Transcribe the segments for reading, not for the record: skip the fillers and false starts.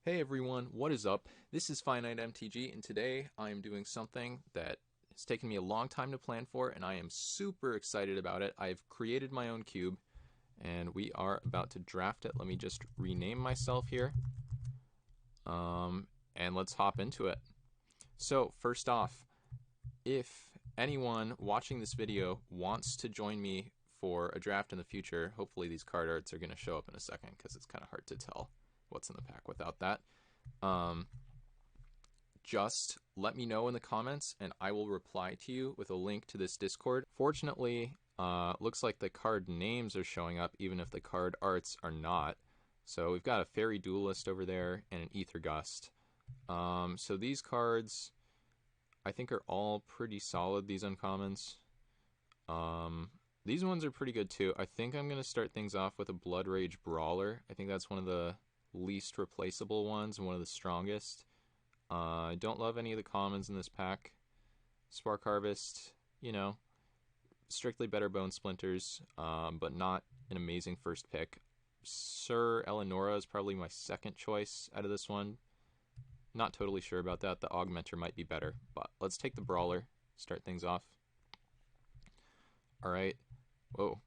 Hey everyone, what is up? This is Finite MTG, and today I am doing something that has taken me a long time to plan for, and I am super excited about it. I've created my own cube, and we are about to draft it. Let me just rename myself here, and let's hop into it. So, first off, if anyone watching this video wants to join me for a draft in the future, hopefully these card arts are going to show up in a second because it's kind of hard to tell what's in the pack without that. Just let me know in the comments and I will reply to you with a link to this Discord. Fortunately, looks like the card names are showing up even if the card arts are not. So we've got a Fairy Duelist over there and an Aether Gust. So these cards I think are all pretty solid, these uncommons. These ones are pretty good too. I think I'm going to start things off with a Blood Rage Brawler. I think that's one of the least replaceable ones and one of the strongest. I don't love any of the commons in this pack. Spark Harvest, strictly better Bone Splinters, but not an amazing first pick. Sir Eleonora is probably my second choice out of this one. Not totally sure about that. The Augmenter might be better, but let's take the Brawler, start things off. Alright. Whoa.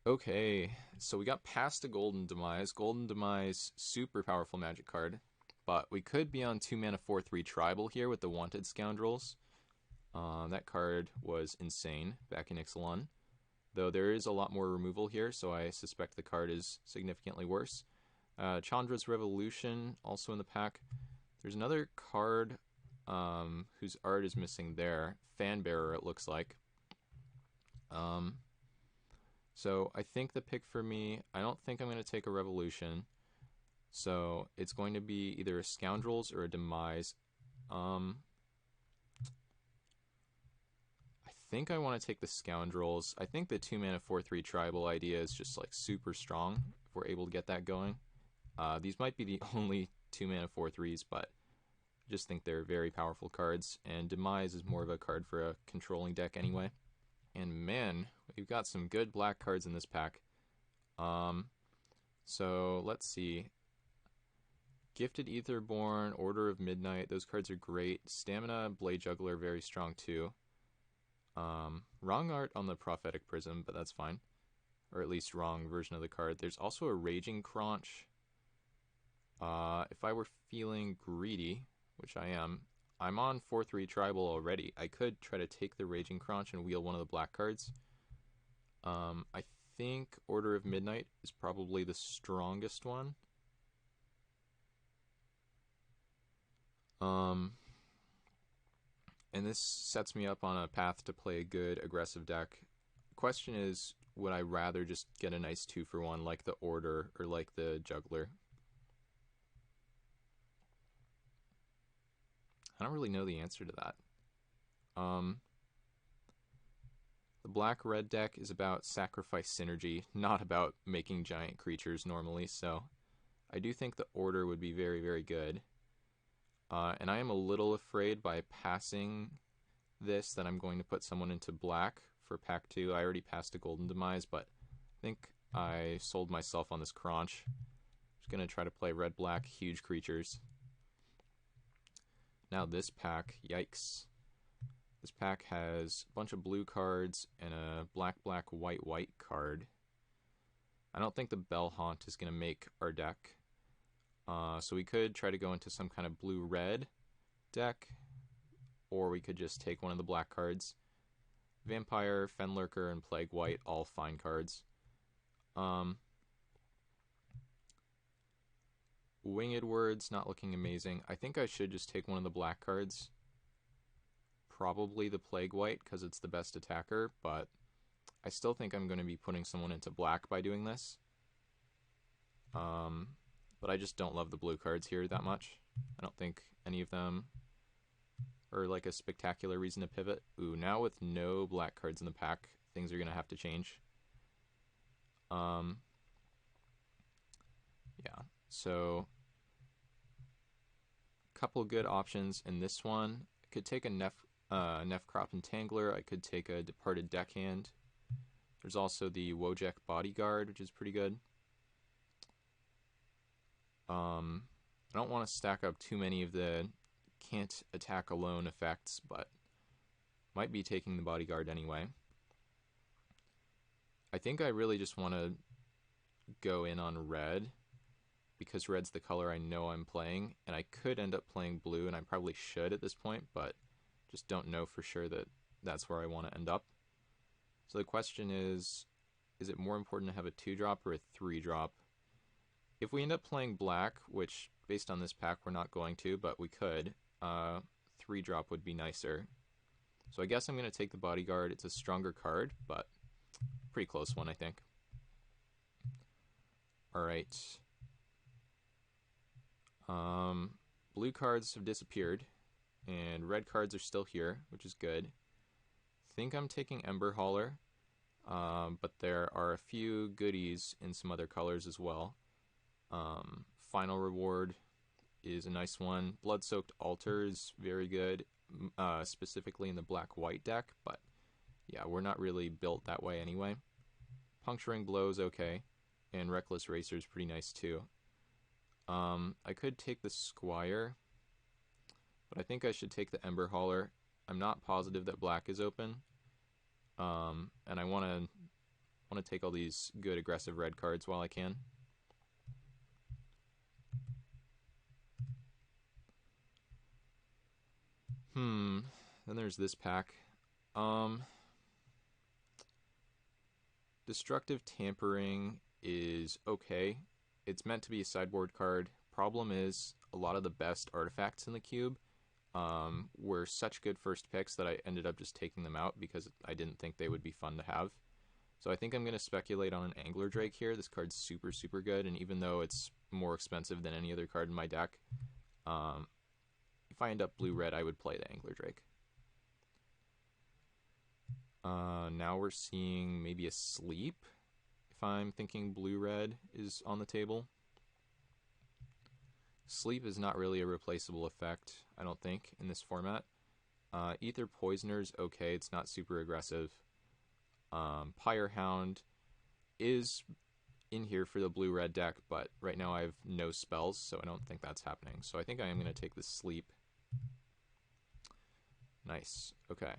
Okay, so we got past a Golden Demise. Golden Demise, super powerful magic card. But we could be on 2 mana 4/3 Tribal here with the Wanted Scoundrels. That card was insane back in Ixalan. Though there is a lot more removal here, so I suspect the card is significantly worse. Chandra's Revolution, also in the pack. There's another card whose art is missing there. Fanbearer, it looks like. So I think the pick for me, I don't think I'm going to take a Revolution. So it's going to be either a Scoundrels or a Demise. I think I want to take the Scoundrels. I think the 2 mana 4/3 Tribal idea is just like super strong if we're able to get that going. These might be the only 2 mana 4/3s, but I just think they're very powerful cards. And Demise is more of a card for a controlling deck anyway. And man, we've got some good black cards in this pack. So let's see. Gifted Aetherborn, Order of Midnight, those cards are great. Stamina, Blade Juggler, very strong too. Wrong art on the Prophetic Prism, but that's fine. Or at least wrong version of the card. There's also a Raging Crunch. If I were feeling greedy, which I am, I'm on 4/3 Tribal already. I could try to take the Raging Crunch and wheel one of the black cards. I think Order of Midnight is probably the strongest one. And this sets me up on a path to play a good aggressive deck. Question is, would I rather just get a nice 2-for-1 like the Order or like the Juggler? I don't really know the answer to that. The black-red deck is about sacrifice synergy, not about making giant creatures normally, so I do think the Order would be very, very good. And I am a little afraid by passing this that I'm going to put someone into black for pack 2. I already passed a Golden Demise, but I think I sold myself on this Crunch. I'm just going to try to play red-black, huge creatures. Now this pack, yikes. This pack has a bunch of blue cards and a black, white card. I don't think the Bell Haunt is going to make our deck. So we could try to go into some kind of blue-red deck, or we could just take one of the black cards. Vampire, Fenlurker, and Plague White, all fine cards. Winged Words, not looking amazing. I think I should just take one of the black cards. Probably the Plague White, because it's the best attacker, but I still think I'm going to be putting someone into black by doing this. But I just don't love the blue cards here that much. I don't think any of them are like a spectacular reason to pivot. Ooh, now with no black cards in the pack, things are going to have to change. Yeah, so a couple good options in this one. I could take a Nefcrop Entangler. I could take a Departed Deckhand. There's also the Wojek Bodyguard, which is pretty good. I don't want to stack up too many of the can't attack alone effects, but might be taking the bodyguard anyway. I think I really just want to go in on red, because red's the color I know I'm playing, and I could end up playing blue, and I probably should at this point, but just don't know for sure that that's where I want to end up. So the question is it more important to have a 2-drop or a 3-drop? If we end up playing black, which based on this pack we're not going to, but we could, 3-drop would be nicer. So I guess I'm going to take the bodyguard. It's a stronger card, but pretty close one, I think. Alright. Blue cards have disappeared, and red cards are still here, which is good. I think I'm taking Ember Hauler, but there are a few goodies in some other colors as well. Final Reward is a nice one. Blood-Soaked Altar is very good, specifically in the black-white deck, but yeah, we're not really built that way anyway. Puncturing Blow is okay, and Reckless Racer is pretty nice too. I could take the Squire, but I think I should take the Ember Hauler. I'm not positive that black is open, and I want to take all these good aggressive red cards while I can. Then there's this pack. Destructive Tampering is okay. It's meant to be a sideboard card. Problem is, a lot of the best artifacts in the cube were such good first picks that I ended up just taking them out because I didn't think they would be fun to have. So I think I'm going to speculate on an Angler Drake here. This card's super, super good, and even though it's more expensive than any other card in my deck, if I end up blue-red, I would play the Angler Drake. Now we're seeing maybe a Sleep, if I'm thinking blue-red is on the table. Sleep is not really a replaceable effect, I don't think, in this format. Ether Poisoner's okay, it's not super aggressive. Pyrehound is in here for the blue-red deck, but right now I have no spells, so I don't think that's happening. So I think I am going to take the Sleep. Nice, okay.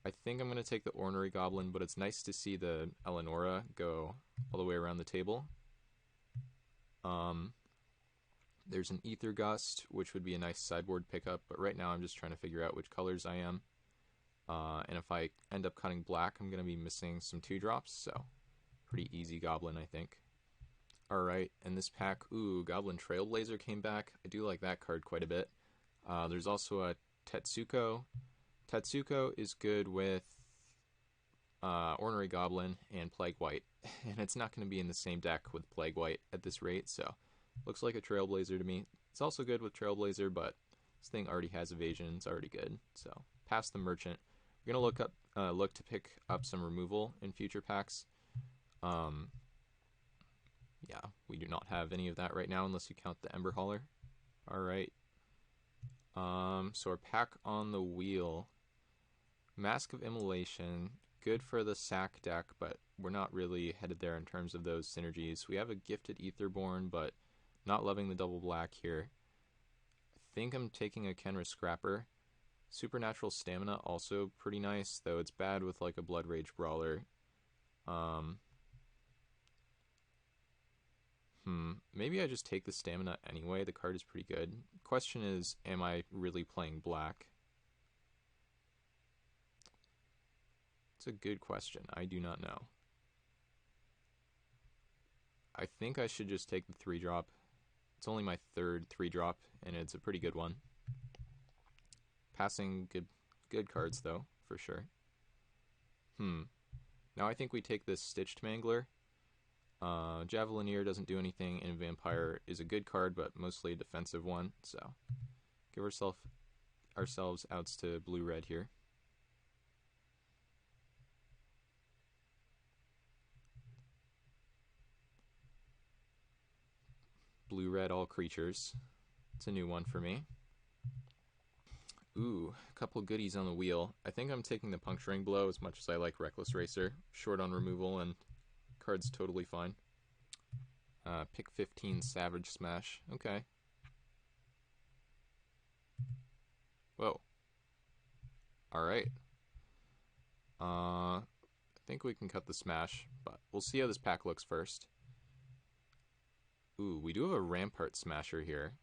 I think I'm going to take the Ornery Goblin, but it's nice to see the Eleonora go all the way around the table. There's an Ether Gust, which would be a nice sideboard pickup, but right now I'm just trying to figure out which colors I am. And if I end up cutting black, I'm going to be missing some 2-drops, so pretty easy Goblin, I think. Alright, and this pack, ooh, Goblin Trailblazer came back. I do like that card quite a bit. There's also a Tetsuko. Tetsuko is good with Ornery Goblin and Plague White, and it's not going to be in the same deck with Plague White at this rate, so looks like a Trailblazer to me. It's also good with Trailblazer, but this thing already has evasion, it's already good, so past the Merchant. We're going to look to pick up some removal in future packs. Yeah, we do not have any of that right now unless you count the Ember Hauler. Alright. So our pack on the wheel. Mask of Immolation, good for the sack deck, but we're not really headed there in terms of those synergies. We have a Gifted Aetherborn, but not loving the double black here. I think I'm taking a Kenra Scrapper. Supernatural Stamina, also pretty nice, though it's bad with like a Blood Rage Brawler. Maybe I just take the Stamina anyway. The card is pretty good. Question is, am I really playing black? It's a good question. I do not know. I think I should just take the 3-drop. It's only my 3rd 3-drop, and it's a pretty good one. Passing good cards, though, for sure. Now I think we take this Stitched Mangler. Javelineer doesn't do anything, and Vampire is a good card, but mostly a defensive one, so give ourselves outs to blue-red here. Blue-red all creatures. It's a new one for me. Ooh, a couple goodies on the wheel. I think I'm taking the Puncturing Blow as much as I like Reckless Racer. Short on removal and card's totally fine. Pick 15 Savage Smash. Okay. Whoa. Alright. I think we can cut the Smash, but we'll see how this pack looks first. Ooh, we do have a Rampart Smasher here.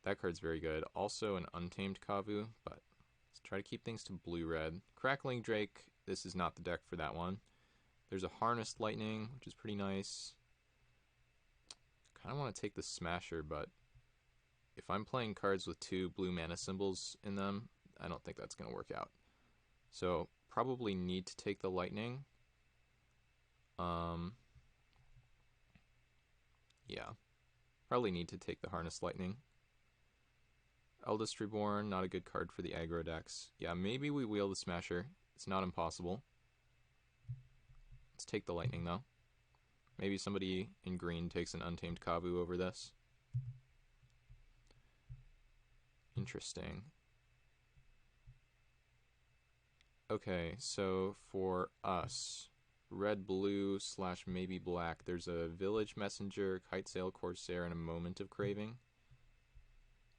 That card's very good. Also an Untamed Kavu, but let's try to keep things to blue-red. Crackling Drake, this is not the deck for that one. There's a Harnessed Lightning, which is pretty nice. Kind of want to take the Smasher, but if I'm playing cards with 2 blue mana symbols in them, I don't think that's going to work out. So, probably need to take the Lightning. Yeah. Probably need to take the Harnessed Lightning. Eldest Reborn, not a good card for the aggro decks. Yeah, maybe we wheel the Smasher. It's not impossible. Let's take the Lightning, though. Maybe somebody in green takes an Untamed Kavu over this. Interesting. Okay, so for us, red, blue / maybe black, there's a Village Messenger, Kitesail Corsair, and a Moment of Craving.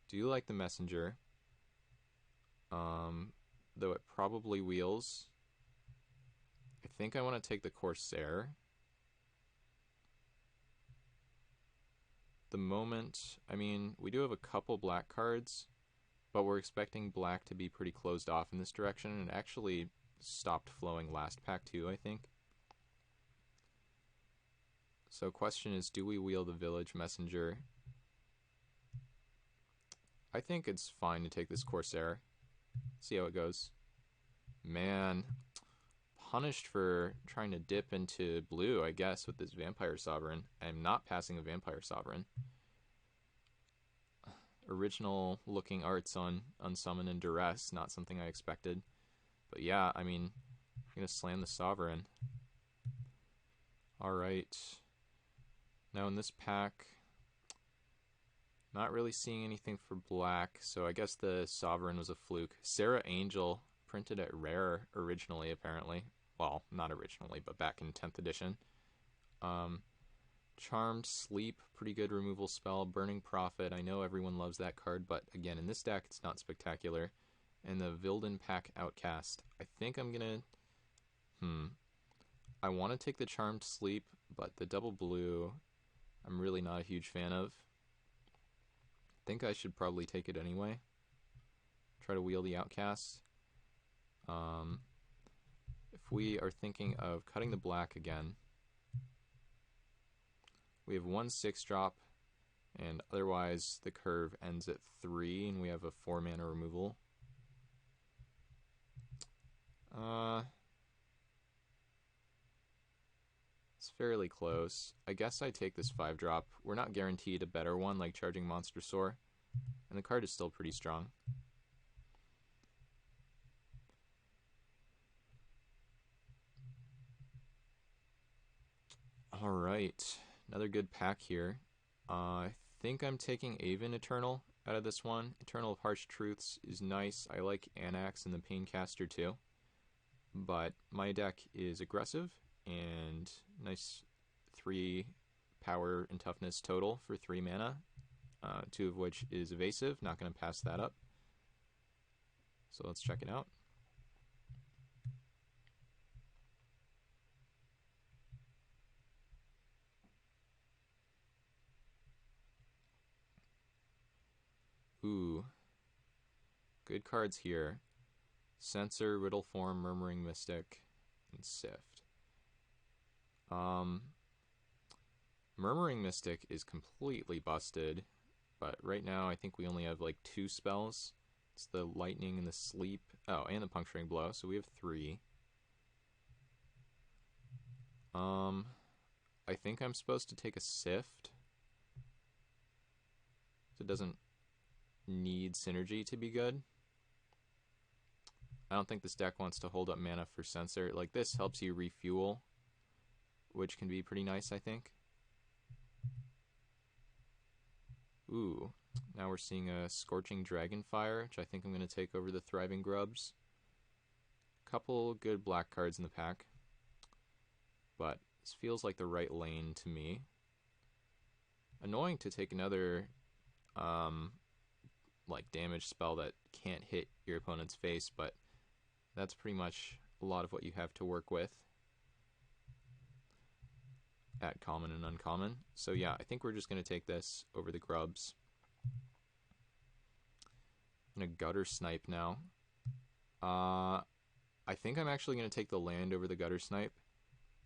Do you like the Messenger? Though it probably wheels. I think I want to take the Corsair. The Moment, I mean, we do have a couple black cards, but we're expecting black to be pretty closed off in this direction, and it actually stopped flowing last pack too, I think. So question is, do we wheel the Village Messenger? I think it's fine to take this Corsair. See how it goes. Man, punished for trying to dip into blue, I guess, with this Vampire Sovereign. I'm not passing a Vampire Sovereign. Original looking arts on Unsummon and Duress, not something I expected. But yeah, I mean, I'm going to slam the Sovereign. Alright. Now in this pack, not really seeing anything for black, so I guess the Sovereign was a fluke. Sarah Angel, printed at Rare originally, apparently. Well, not originally, but back in 10th edition. Charmed Sleep, pretty good removal spell. Burning Prophet, I know everyone loves that card, but again, in this deck, it's not spectacular. And the Vilden Pack Outcast. I think I'm gonna... I want to take the Charmed Sleep, but the double blue, I'm really not a huge fan of. I think I should probably take it anyway. Try to wheel the Outcast. If we are thinking of cutting the black again, we have 1 6-drop, and otherwise the curve ends at 3, and we have a 4-mana removal. It's fairly close. I guess I take this 5-drop. We're not guaranteed a better one, like Charging Monstrosaur, and the card is still pretty strong. Alright, another good pack here. I think I'm taking Aven Eternal out of this one. Eternal of Harsh Truths is nice. I like Anax and the Paincaster too. But my deck is aggressive and nice 3 power and toughness total for 3 mana. 2 of which is evasive. Not going to pass that up. So let's check it out. Ooh. Good cards here. Censor, Riddle Form, Murmuring Mystic, and Sift. Murmuring Mystic is completely busted, but right now I think we only have like 2 spells. It's the Lightning and the Sleep. Oh, and the Puncturing Blow, so we have 3. I think I'm supposed to take a Sift. It doesn't need synergy to be good. I don't think this deck wants to hold up mana for Censor. Like, this helps you refuel, which can be pretty nice, I think. Ooh, now we're seeing a Scorching Dragonfire, which I think I'm going to take over the Thriving Grubs. Couple good black cards in the pack, but this feels like the right lane to me. Annoying to take another like damage spell that can't hit your opponent's face, but that's pretty much a lot of what you have to work with at common and uncommon. So yeah, I think we're just going to take this over the grubs. I'm going to gutter snipe now. I think I'm actually going to take the land over the gutter snipe.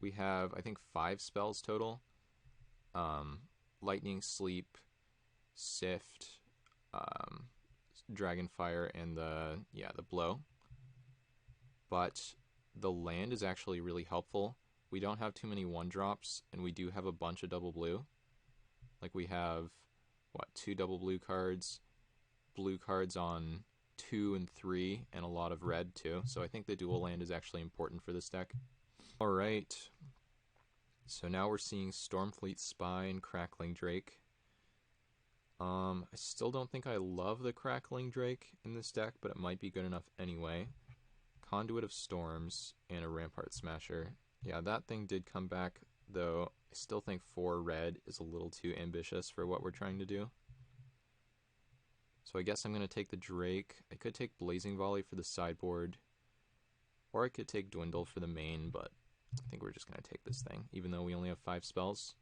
We have, I think, 5 spells total. Lightning, sleep, sift, dragonfire, and the blow. But the land is actually really helpful. We don't have too many 1-drops, and we do have a bunch of double blue. Like we have, 2 double blue cards on 2 and 3, and a lot of red too. So I think the dual land is actually important for this deck. Alright, so now we're seeing Stormfleet Spy and Crackling Drake. I still don't think I love the Crackling Drake in this deck, but it might be good enough anyway. Conduit of Storms and a Rampart Smasher. Yeah, that thing did come back, though I still think 4 red is a little too ambitious for what we're trying to do. So I guess I'm going to take the Drake. I could take Blazing Volley for the sideboard, or I could take Dwindle for the main, but I think we're just going to take this thing, even though we only have 5 spells.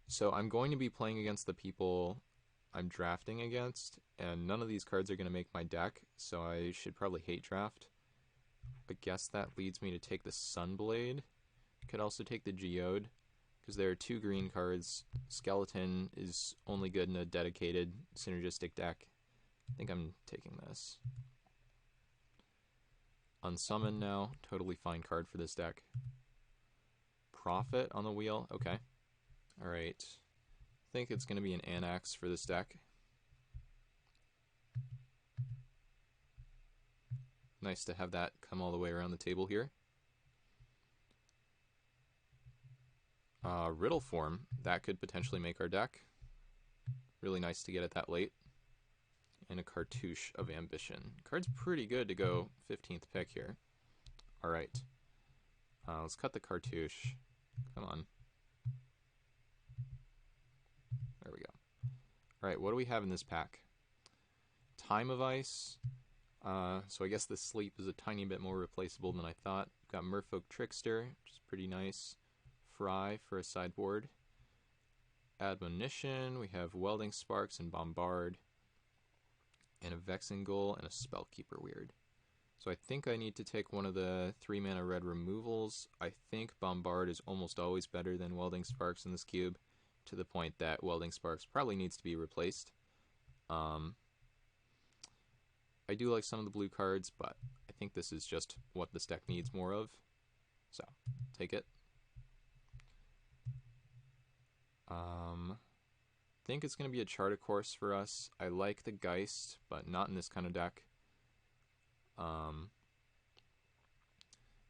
So I'm going to be playing against the people I'm drafting against, and none of these cards are going to make my deck, so I should probably hate draft. I guess that leads me to take the Sunblade. Could also take the Geode, because there are 2 green cards. Skeleton is only good in a dedicated synergistic deck. I think I'm taking this. Unsummon now, totally fine card for this deck. Prophet on the wheel, okay. Alright, I think it's going to be an Anax for this deck. Nice to have that come all the way around the table here. Riddle form, that could potentially make our deck. Really nice to get it that late. And a Cartouche of Ambition. Card's pretty good to go 15th pick here. Alright. Let's cut the Cartouche. Come on. There we go. Alright, what do we have in this pack? Time of Ice. So I guess the sleep is a tiny bit more replaceable than I thought. We've got Merfolk Trickster, which is pretty nice. Fry for a sideboard. Admonition. We have Welding Sparks and Bombard. And a Vexing Gull and a Spellkeeper Weird. So I think I need to take one of the 3-mana red removals. I think Bombard is almost always better than Welding Sparks in this cube, to the point that Welding Sparks probably needs to be replaced. I do like some of the blue cards, but I think this is just what this deck needs more of. So, take it. I think it's going to be a Chart a Course for us. I like the Geist, but not in this kind of deck.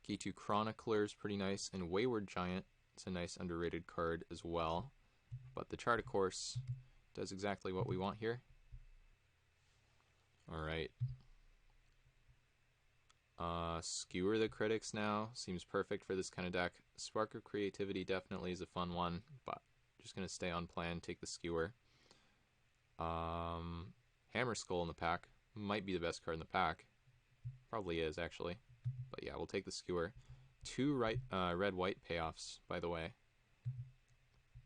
Gitu Chronicler is pretty nice, and Wayward Giant, it's a nice underrated card as well. But the Chart a Course does exactly what we want here. Alright. Skewer the Critics now. Seems perfect for this kind of deck. Spark of Creativity definitely is a fun one, but just going to stay on plan, take the Skewer. Hammer Skull in the pack. Might be the best card in the pack. Probably is, actually. But yeah, we'll take the Skewer. 2 red-white payoffs, by the way.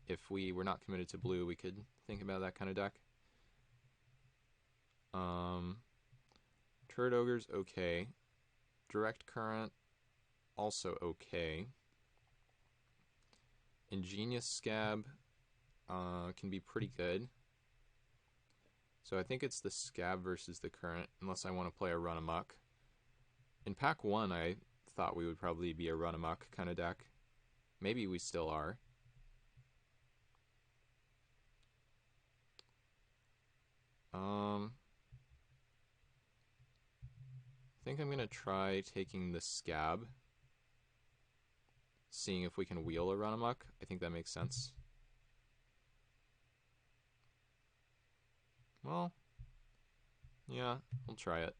If we were not committed to blue, we could think about that kind of deck. Turret Ogre's okay. Direct Current, also okay. Ingenious Scab can be pretty good. So I think it's the Scab versus the Current, unless I want to play a Run Amok. In pack 1, I thought we would probably be a Run Amok kind of deck. Maybe we still are. I think I'm going to try taking the Scab, seeing if we can wheel a Run Amok. I think that makes sense. Well, yeah, we'll try it.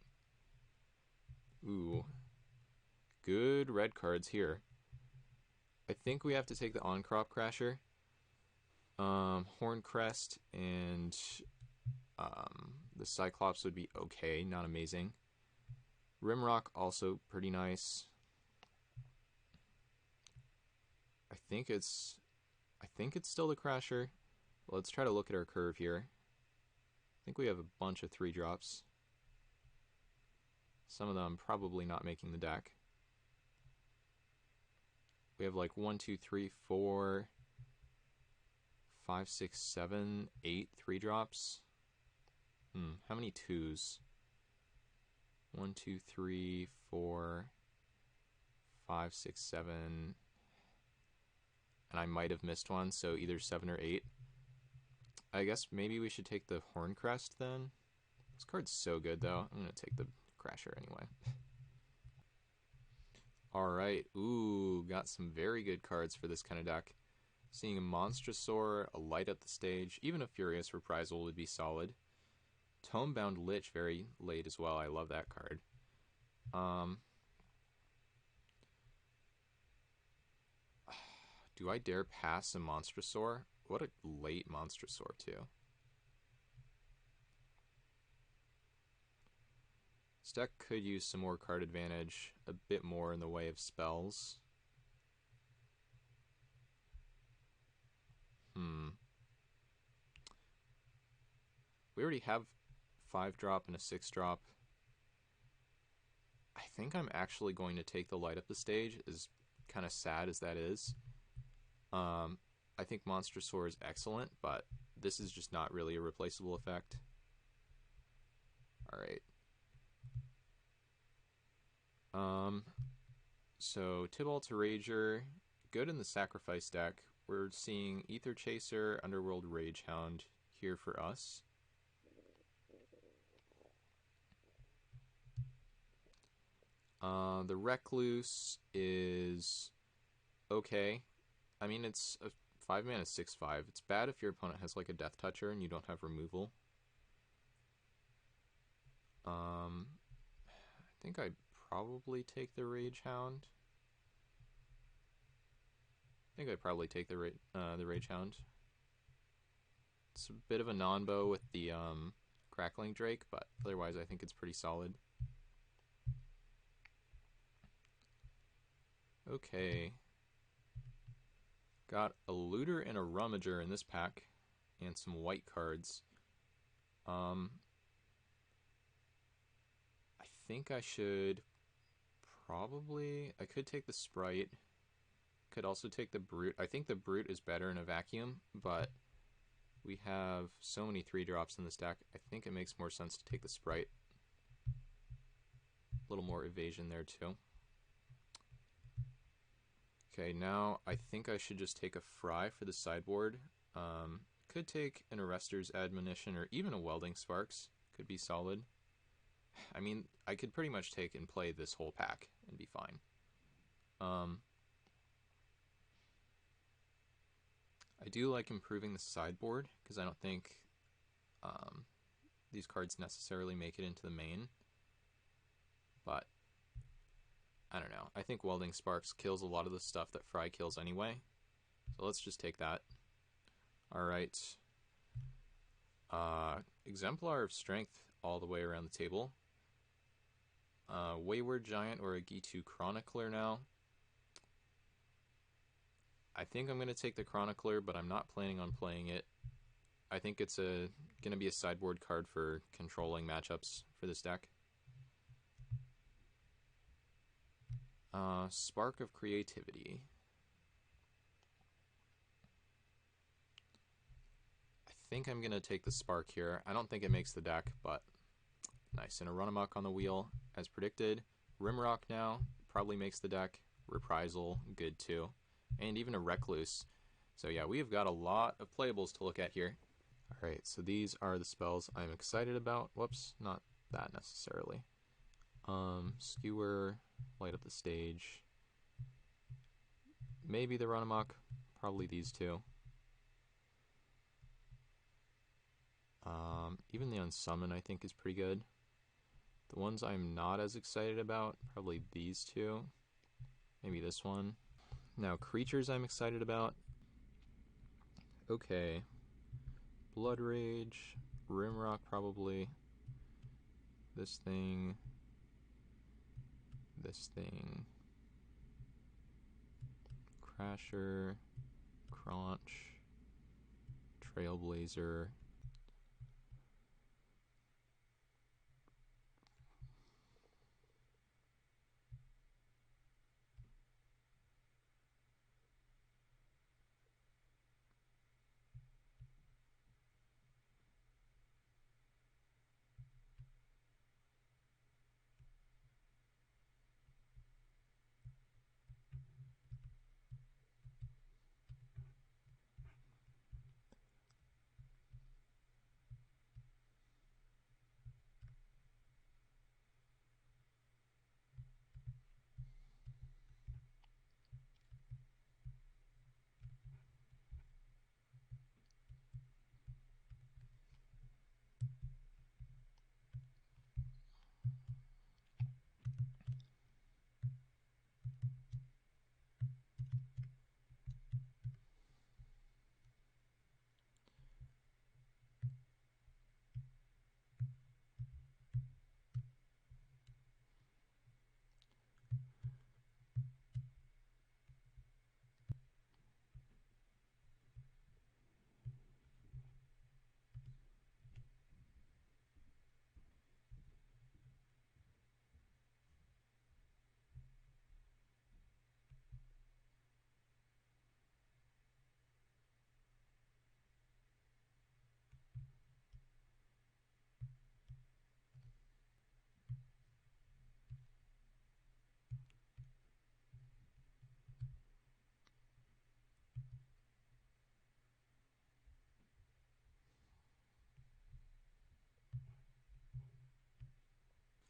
Ooh. Good red cards here. I think we have to take the On-Crop Crasher. Horncrest and the Cyclops would be okay, not amazing. Rimrock also pretty nice. I think it's still the Crasher. Let's try to look at our curve here. I think we have a bunch of 3-drops. Some of them probably not making the deck. We have like 1, 2, 3, 4, 5, 6, 7, 8 3-drops. How many 2s? 1, 2, 3, 4, 5, 6, 7. And I might have missed one, so either 7 or 8. I guess maybe we should take the Horncrest then. This card's so good though. I'm going to take the Crasher anyway. Alright, ooh, got some very good cards for this kind of deck. Seeing a Monstrosaur, a Light Up the Stage, even a Furious Reprisal would be solid. Tomebound Lich very late as well, I love that card. Do I dare pass a Monstrosaur? What a late Monstrosaur too. This deck could use some more card advantage, a bit more in the way of spells. We already have 5-drop and a 6-drop. I think I'm actually going to take the Light Up the Stage, as kind of sad as that is. I think Monstrosaur is excellent, but this is just not really a replaceable effect. Alright. So Tibalt to Rager, good in the Sacrifice deck. We're seeing Ether Chaser, Underworld Ragehound here for us. The Recluse is okay. I mean, it's a 5-mana 6/5. It's bad if your opponent has like a Death Toucher and you don't have removal. I think I'd probably take the Ragehound. I think I'd probably take the Ragehound. It's a bit of a non-bow with the Crackling Drake, but otherwise I think it's pretty solid. Okay. Got a Looter and a Rummager in this pack, and some white cards. I think I should probably... I could take the Sprite. Could also take the Brute. I think the Brute is better in a vacuum, but we have so many 3-drops in this deck. I think it makes more sense to take the Sprite. A little more evasion there too. Okay, now I think I should just take a Fry for the sideboard. Could take an Arrester's Admonition or even a Welding Sparks. Could be solid. I mean, I could pretty much take and play this whole pack and be fine. I do like improving the sideboard because I don't think these cards necessarily make it into the main. But I don't know. I think Welding Sparks kills a lot of the stuff that Fry kills anyway. So let's just take that. Alright. Exemplar of Strength all the way around the table. Wayward Giant or a Gitu Chronicler now. I think I'm going to take the Chronicler, but I'm not planning on playing it. I think it's going to be a sideboard card for controlling matchups for this deck. Spark of Creativity. I think I'm going to take the Spark here. I don't think it makes the deck, but nice. And a Run Amok on the wheel, as predicted. Rimrock now, probably makes the deck. Reprisal, good too. And even a Recluse. So yeah, we have got a lot of playables to look at here. Alright, so these are the spells I'm excited about. Whoops, not that necessarily. Skewer, Light Up the Stage. Maybe the Run Amok, probably these two. Even the Unsummon I think is pretty good. The ones I'm not as excited about, probably these two. Maybe this one. Now, creatures I'm excited about. Okay. Blood Rage, Rimrock probably. This thing. This thing. Crasher. Crunch. Trailblazer.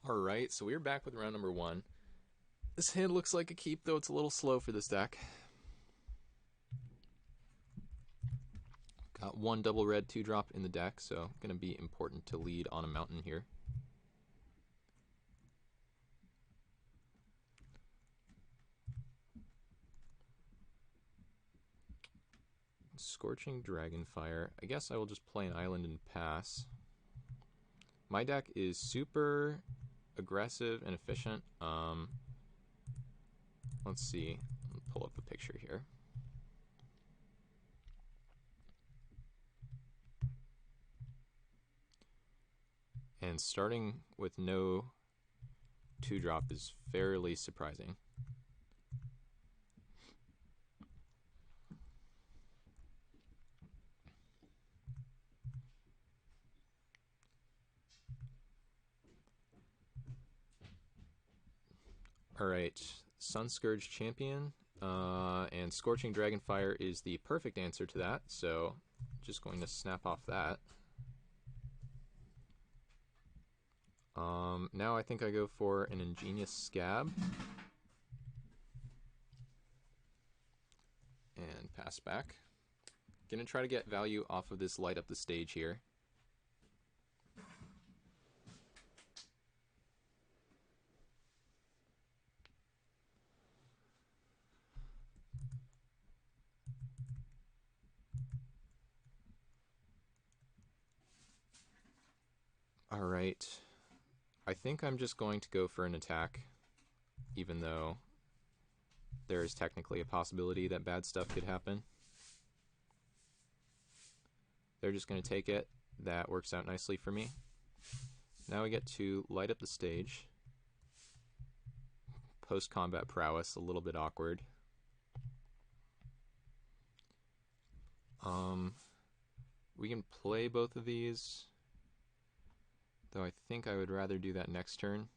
Alright, so we're back with round number 1. This hand looks like a keep, though it's a little slow for this deck. Got 1 double red 2-drop in the deck, so going to be important to lead on a mountain here. Scorching Dragonfire. I guess I will just play an island and pass. My deck is super aggressive and efficient. Let's see. I'll pull up a picture here. And starting with no 2-drop is fairly surprising. Alright, Sunscourge Champion, and Scorching Dragonfire is the perfect answer to that, so just going to snap off that. Now I think I go for an Ingenious Scab. And pass back. Gonna try to get value off of this light up the stage here. Alright. I think I'm just going to go for an attack, even though there is technically a possibility that bad stuff could happen. They're just going to take it. That works out nicely for me. Now we get to light up the stage. Post-combat prowess, a little bit awkward. We can play both of these, though I think I would rather do that next turn.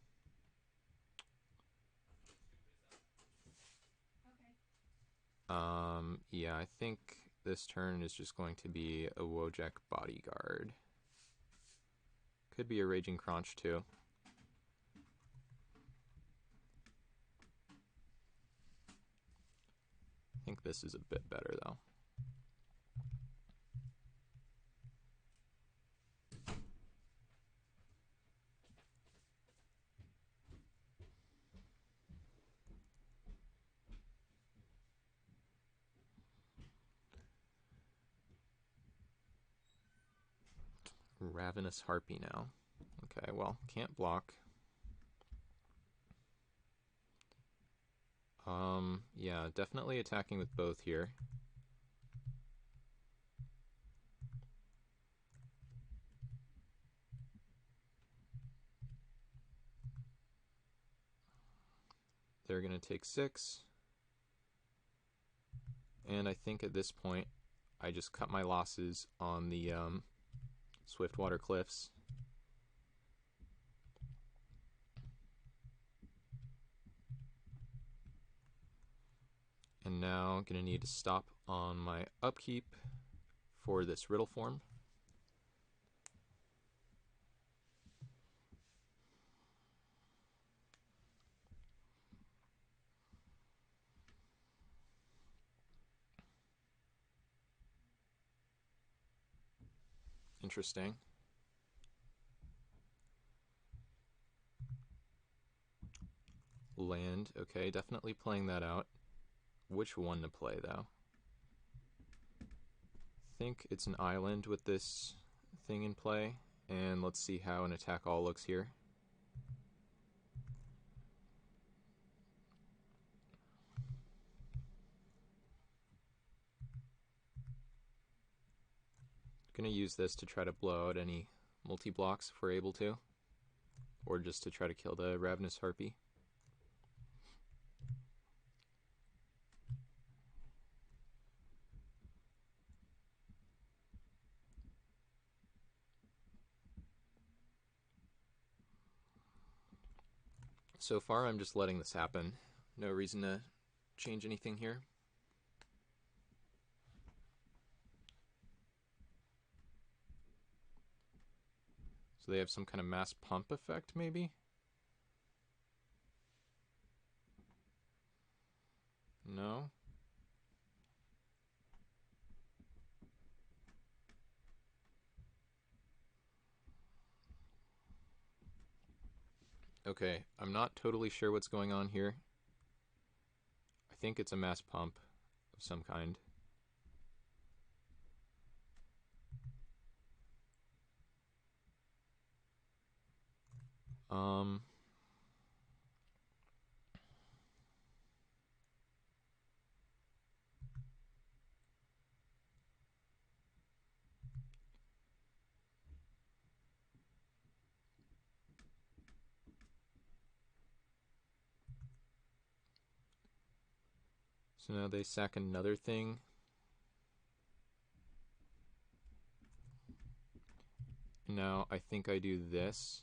Yeah, I think this turn is just going to be a Wojek Bodyguard. Could be a Raging Crunch too. I think this is a bit better though. Ravenous Harpy now. Okay, well, can't block. Yeah, definitely attacking with both here. They're going to take 6. And I think at this point, I just cut my losses on the Swiftwater Cliffs. And now I'm going to need to stop on my upkeep for this Riddle Form. Interesting. Land, okay, definitely playing that out. Which one to play, though? I think it's an island with this thing in play, and let's see how an attack all looks here. Gonna use this to try to blow out any multi-blocks if we're able to, or just to try to kill the Ravenous Harpy. So far, I'm just letting this happen. No reason to change anything here. So they have some kind of mass pump effect, maybe? No? Okay, I'm not totally sure what's going on here. I think it's a mass pump of some kind. So now they sack another thing. Now I think I do this.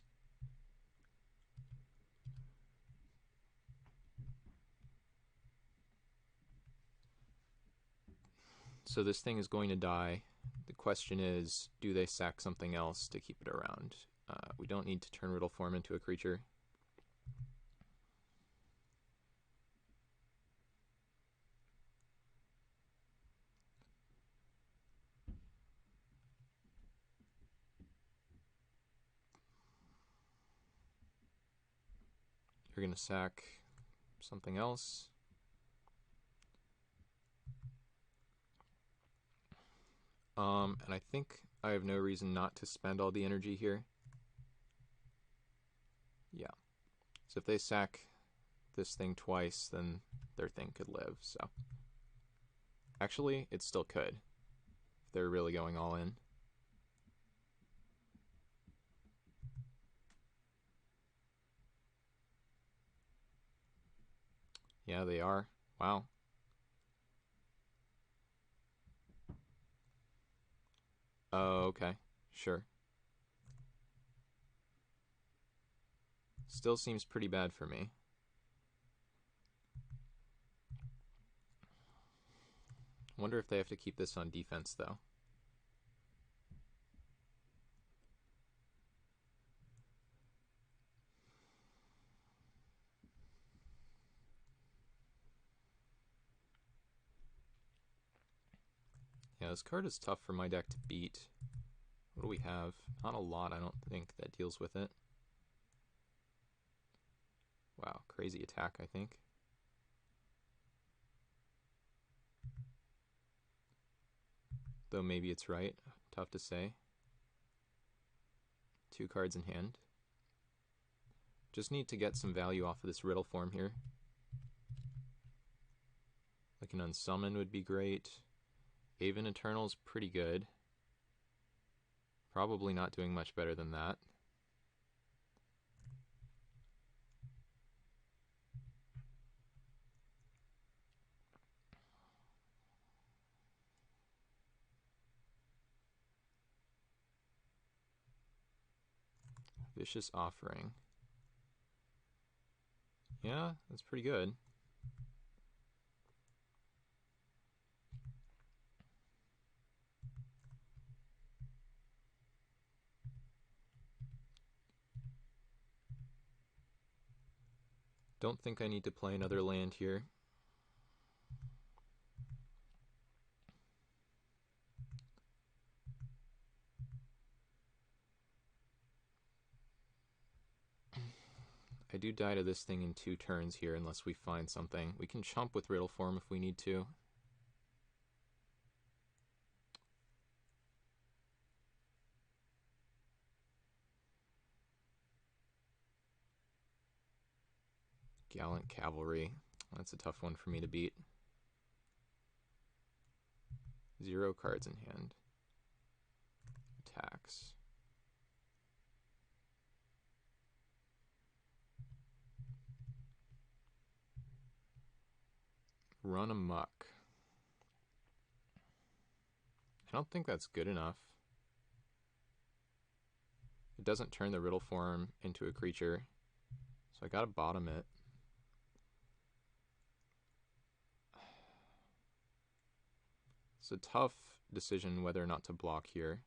So this thing is going to die. The question is, do they sack something else to keep it around? We don't need to turn Riddle Form into a creature. You're going to sack something else. And I think I have no reason not to spend all the energy here. Yeah. So if they sack this thing twice, then their thing could live, so. Actually, it still could, if they're really going all in. Yeah, they are. Wow. Oh, okay. Sure. Still seems pretty bad for me. Wonder if they have to keep this on defense, though. Yeah, this card is tough for my deck to beat. What do we have? Not a lot, I don't think, that deals with it. Wow, crazy attack, I think. Though maybe it's right. Tough to say. 2 cards in hand. Just need to get some value off of this Riddle form here. Like an Unsummon would be great. Aven Eternal's pretty good. Probably not doing much better than that. Vicious Offering. Yeah, that's pretty good. Don't think I need to play another land here. I do die to this thing in 2 turns here unless we find something. We can chump with Riddle form if we need to. Gallant Cavalry. That's a tough one for me to beat. 0 cards in hand. Attacks. Run Amok. I don't think that's good enough. It doesn't turn the Riddle form into a creature, so I gotta bottom it. It's a tough decision whether or not to block here.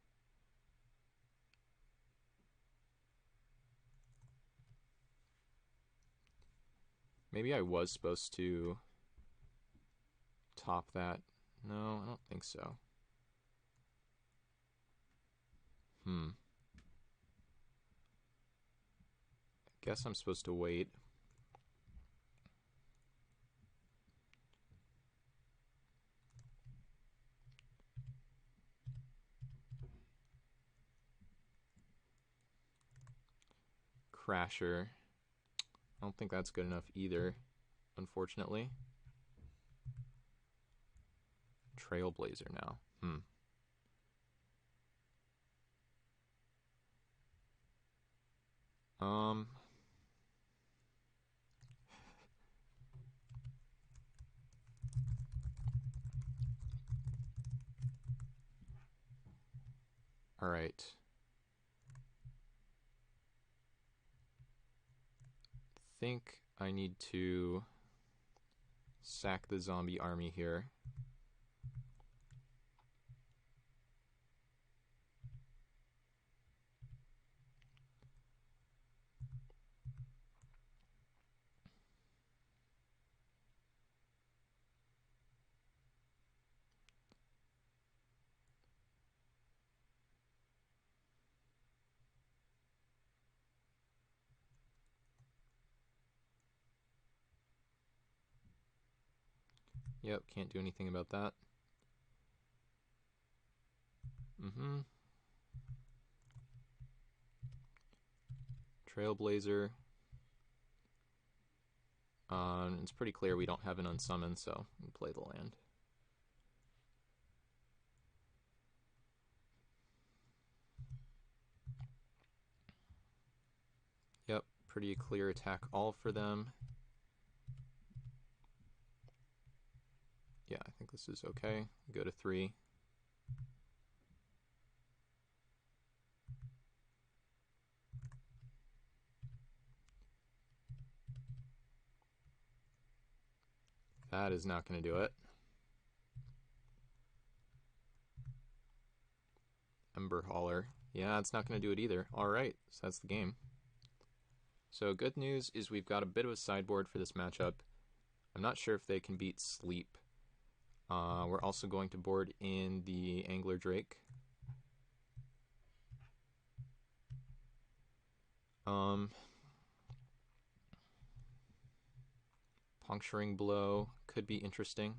Maybe I was supposed to top that. No, I don't think so. Guess I'm supposed to wait. Crasher. I don't think that's good enough either, unfortunately. Trailblazer now. All right. Think I need to sack the zombie army here. Yep, can't do anything about that. Trailblazer. It's pretty clear we don't have an Unsummon, so we play the land. Yep, pretty clear attack all for them. Yeah, I think this is okay. Go to 3. That is not going to do it. Ember Hauler. Yeah, it's not going to do it either. Alright, so that's the game. So good news is we've got a bit of a sideboard for this matchup. I'm not sure if they can beat Sleep. We're also going to board in the Angler Drake. Puncturing Blow could be interesting.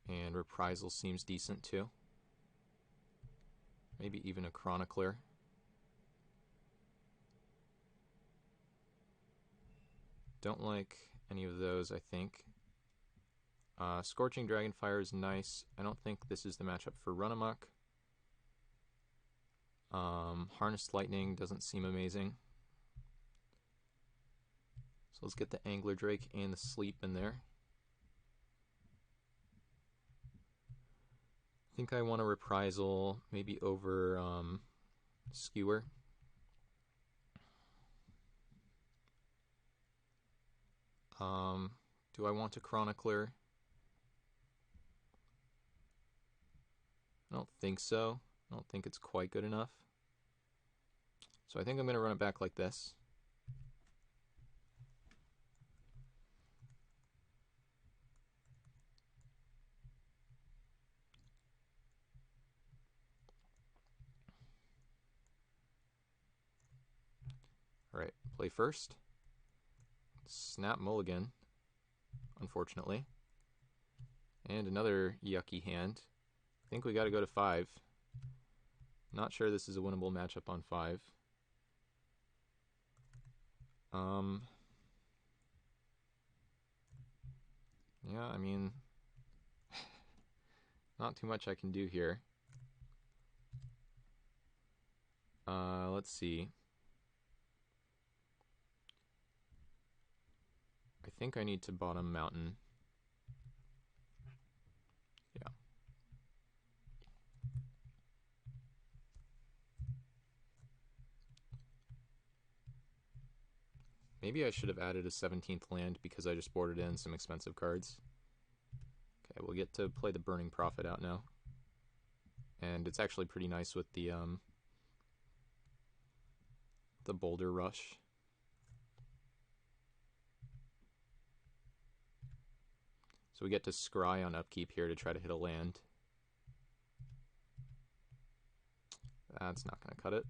And Reprisal seems decent too. Maybe even a Chronicler. Don't like any of those, I think. Scorching Dragonfire is nice. I don't think this is the matchup for Run Amok. Harnessed Lightning doesn't seem amazing. So let's get the Angler Drake and the Sleep in there. I think I want a Reprisal, maybe over Skewer. Do I want a Chronicler? I don't think so. I don't think it's quite good enough. So I think I'm going to run it back like this. Alright, play first. Snap Mulligan, unfortunately. And another yucky hand. I think we got to go to 5. Not sure this is a winnable matchup on 5. Yeah, I mean, not too much I can do here. Let's see. I think I need to bottom Mountain. Yeah. Maybe I should have added a 17th land because I just boarded in some expensive cards. Okay, we'll get to play the Burning Prophet out now. And it's actually pretty nice with the Boulder Rush. So we get to scry on upkeep here to try to hit a land. That's not going to cut it.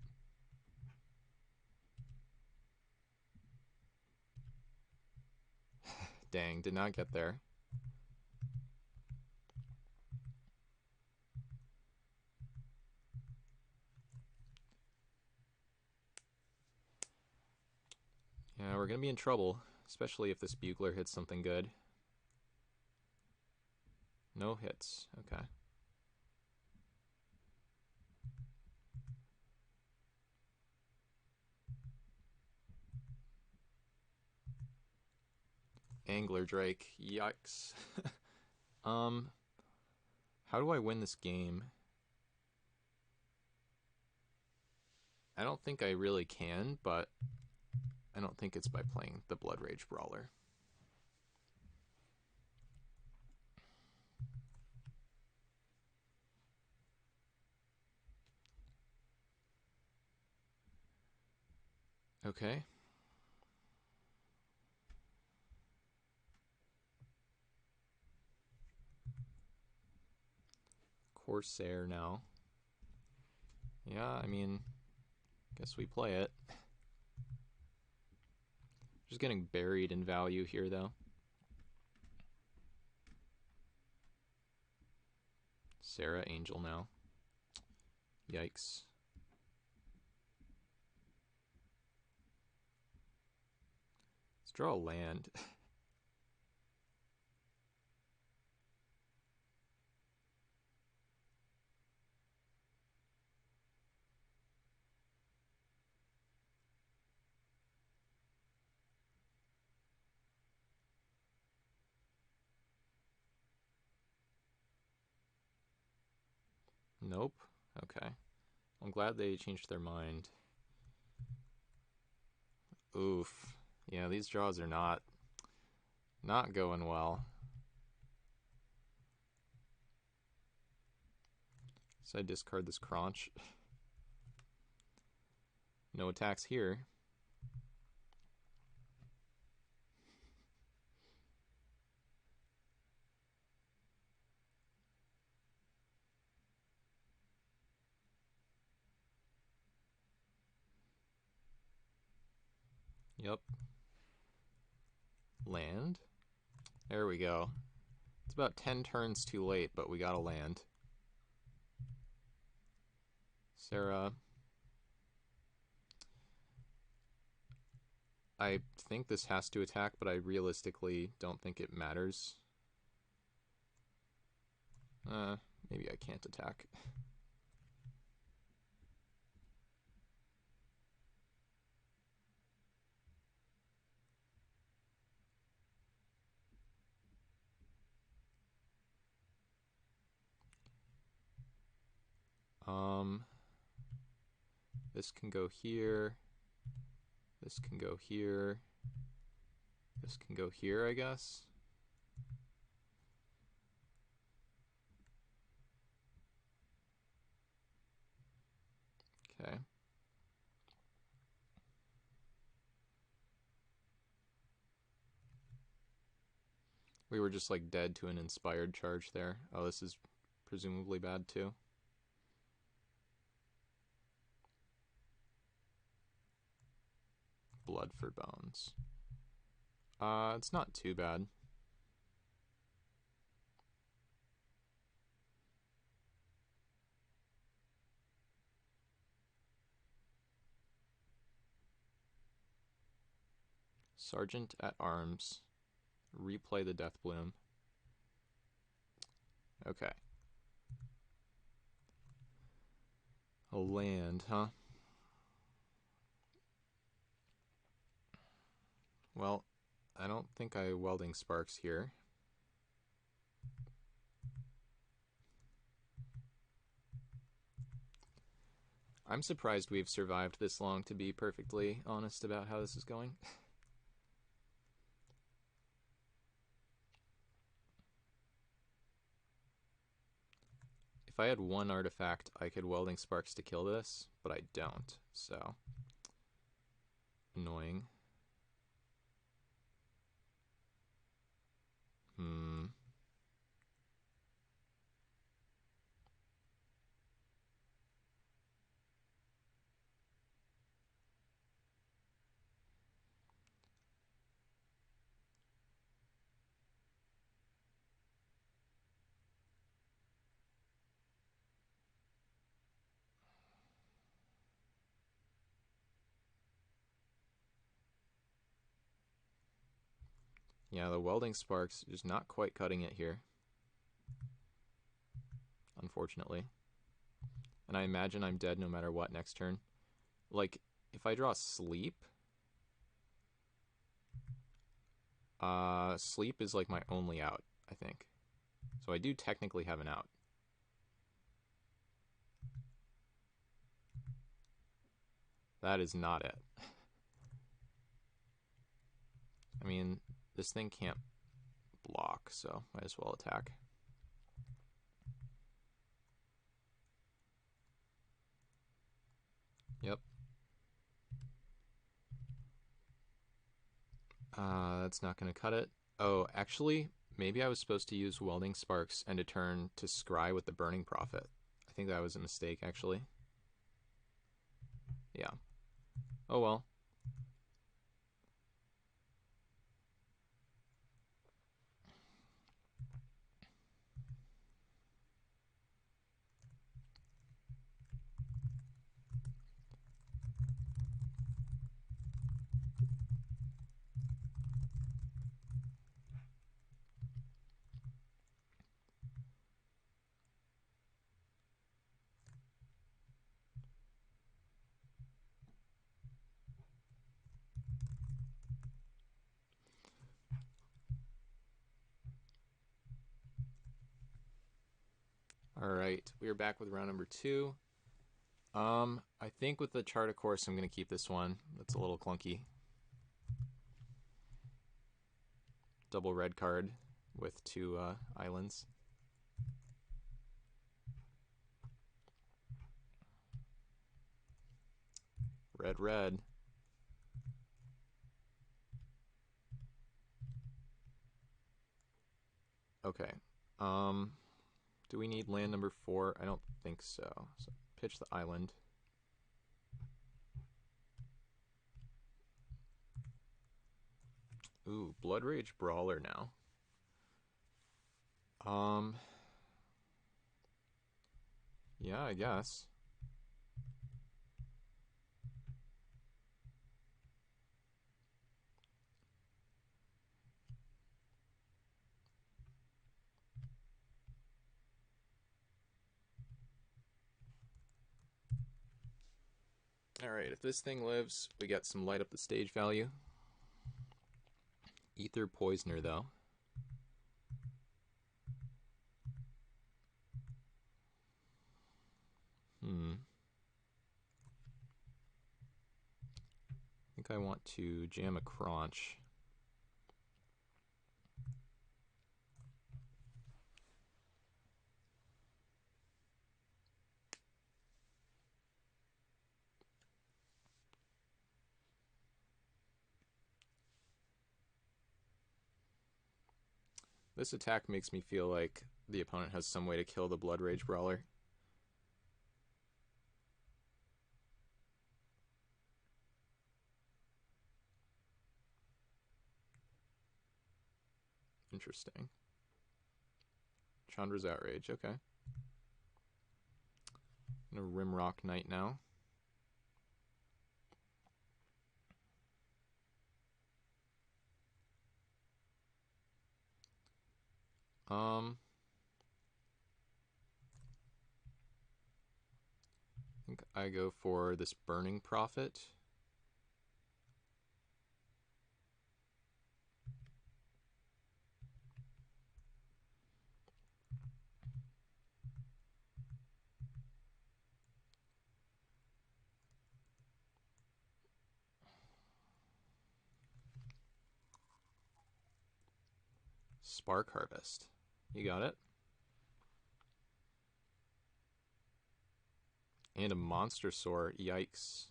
Dang, did not get there. Yeah, we're going to be in trouble, especially if this Bugler hits something good. No hits, okay. Angler Drake, yikes. How do I win this game? I don't think I really can, but I don't think it's by playing the Blood Rage Brawler. Okay. Corsair now. Yeah, I mean, guess we play it. Just getting buried in value here, though. Sarah Angel now. Yikes. Let's draw a land. Nope. Okay. I'm glad they changed their mind. Oof. Yeah, these draws are not going well. So I discard this Crunch. No attacks here. Yep. Land. There we go. It's about 10 turns too late, but we got a land. Sarah. I think this has to attack, but I realistically don't think it matters. Maybe I can't attack. This can go here. This can go here. This can go here, I guess. Okay. We were just like dead to an inspired charge there. Oh, this is presumably bad too. Blood for bones. It's not too bad. Sergeant at Arms. Replay the Death Bloom. Okay. A land, huh? Well, I don't think I Welding Sparks here. I'm surprised we've survived this long, to be perfectly honest about how this is going. If I had one artifact, I could Welding Sparks to kill this, but I don't, so annoying. Yeah, the Welding Sparks is not quite cutting it here, unfortunately. And I imagine I'm dead no matter what next turn. Like, if I draw Sleep, Sleep is like my only out, I think. So I do technically have an out. That is not it. I mean, this thing can't block, so might as well attack. Yep. That's not going to cut it. Oh, actually, maybe I was supposed to use Welding Sparks and to turn to Scry with the Burning Prophet. I think that was a mistake, actually. Yeah. Oh well. Alright, we are back with round number 2. I think with the Chart of Course, I'm going to keep this one. That's a little clunky. Double red card with 2 islands. Red, red. Okay. Do we need land number 4? I don't think so. So pitch the island. Ooh, Blood Rage Brawler now. Yeah, I guess. Alright, if this thing lives, we get some light up the stage value. Ether Poisoner, though. I think I want to jam a Crunch. This attack makes me feel like the opponent has some way to kill the Blood Rage Brawler. Interesting. Chandra's Outrage, okay. I'm gonna Rimrock Knight now. I think I go for this Burning Prophet. Spark Harvest. You got it. And a Monster Soar. Yikes.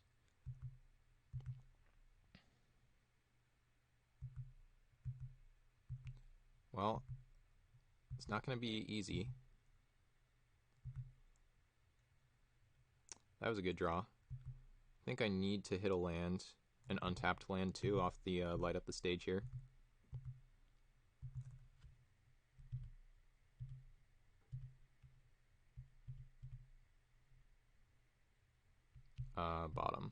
Well, it's not going to be easy. That was a good draw. I think I need to hit a land, an untapped land too, off the light up the stage here. Bottom.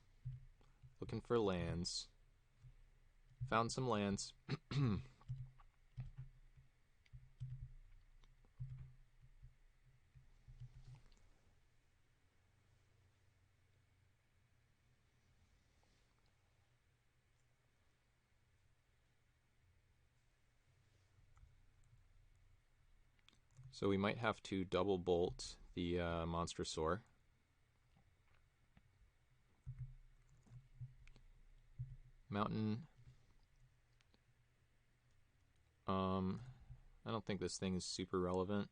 Looking for lands. Found some lands. So we might have to double bolt the Monster Soar. Mountain. I don't think this thing is super relevant.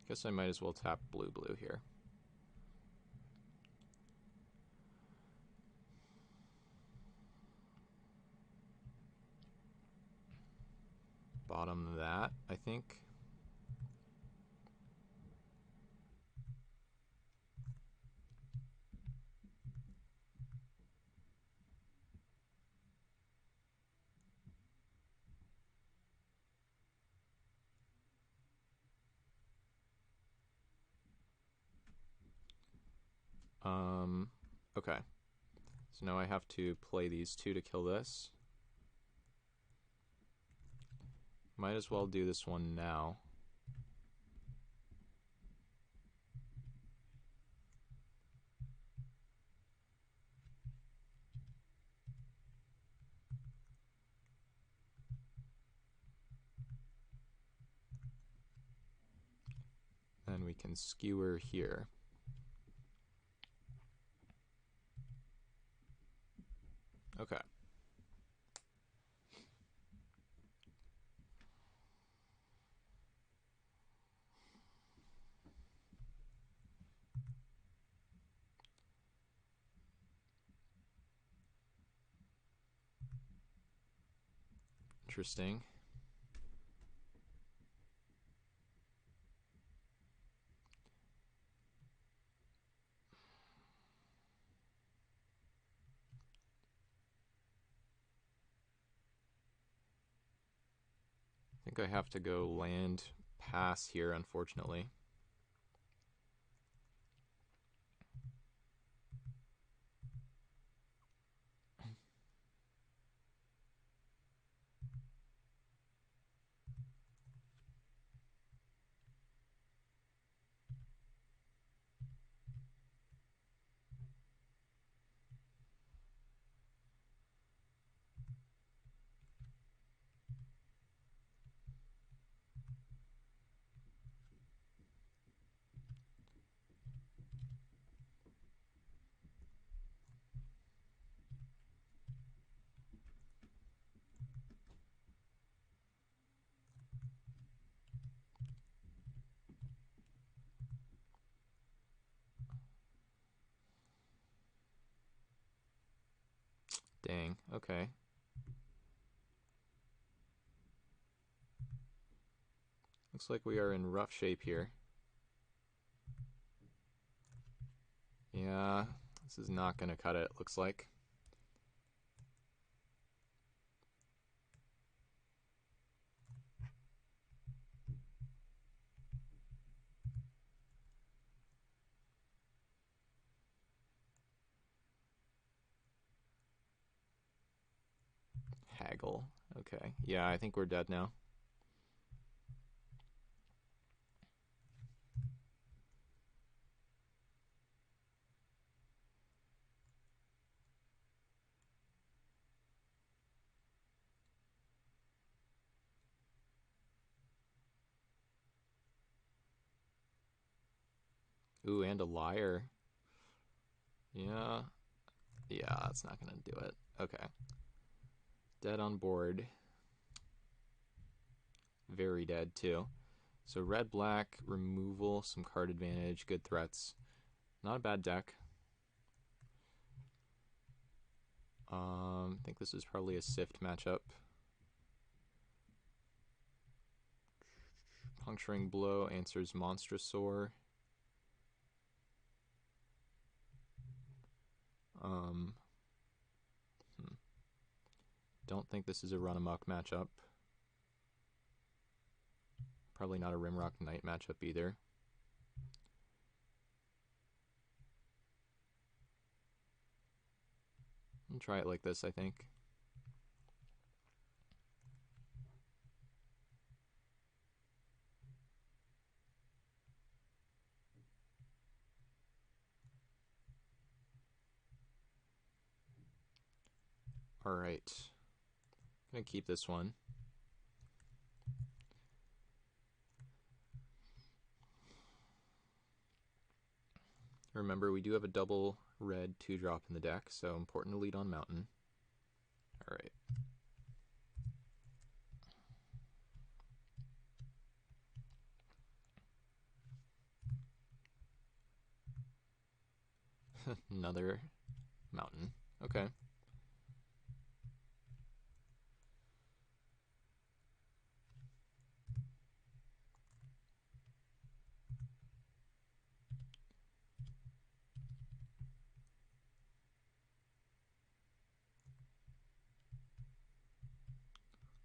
Guess I might as well tap blue here. Bottom that, I think. Okay. So now I have to play these two to kill this. Might as well do this one now. Then we can skewer here. Okay. Interesting. I think I have to go land pass here, unfortunately. Dang, okay. Looks like we are in rough shape here. Yeah, this is not going to cut it, looks like. Haggle. Okay. Yeah, I think we're dead now. Ooh, and a liar. Yeah. Yeah, that's not going to do it. Okay. Dead on board. Very dead, too. So red, black, removal, some card advantage, good threats. Not a bad deck. I think this is probably a Sift matchup. Puncturing Blow answers Monstrosaur. Don't think this is a Run Amok matchup. Probably not a Rimrock Knight matchup either. I'll try it like this, I think. Alright. I'm going to keep this one. Remember, we do have a double red 2-drop in the deck, so important to lead on Mountain. Alright. Another Mountain. Okay.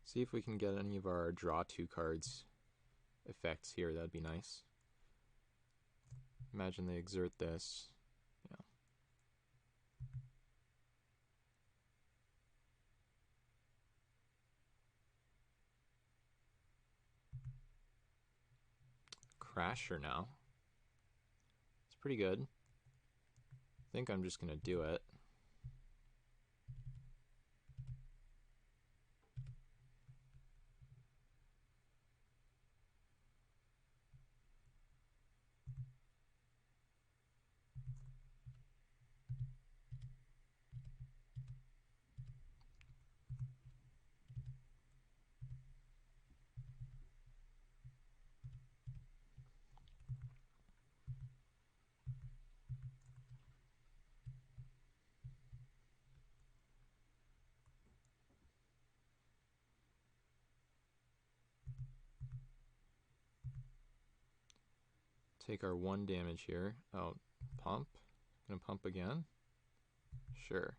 See if we can get any of our draw 2 cards effects here. That'd be nice. Imagine they exert this. Yeah. Crasher now. It's pretty good. I think I'm just going to do it. Take our 1 damage here. Oh, pump? Gonna pump again? Sure.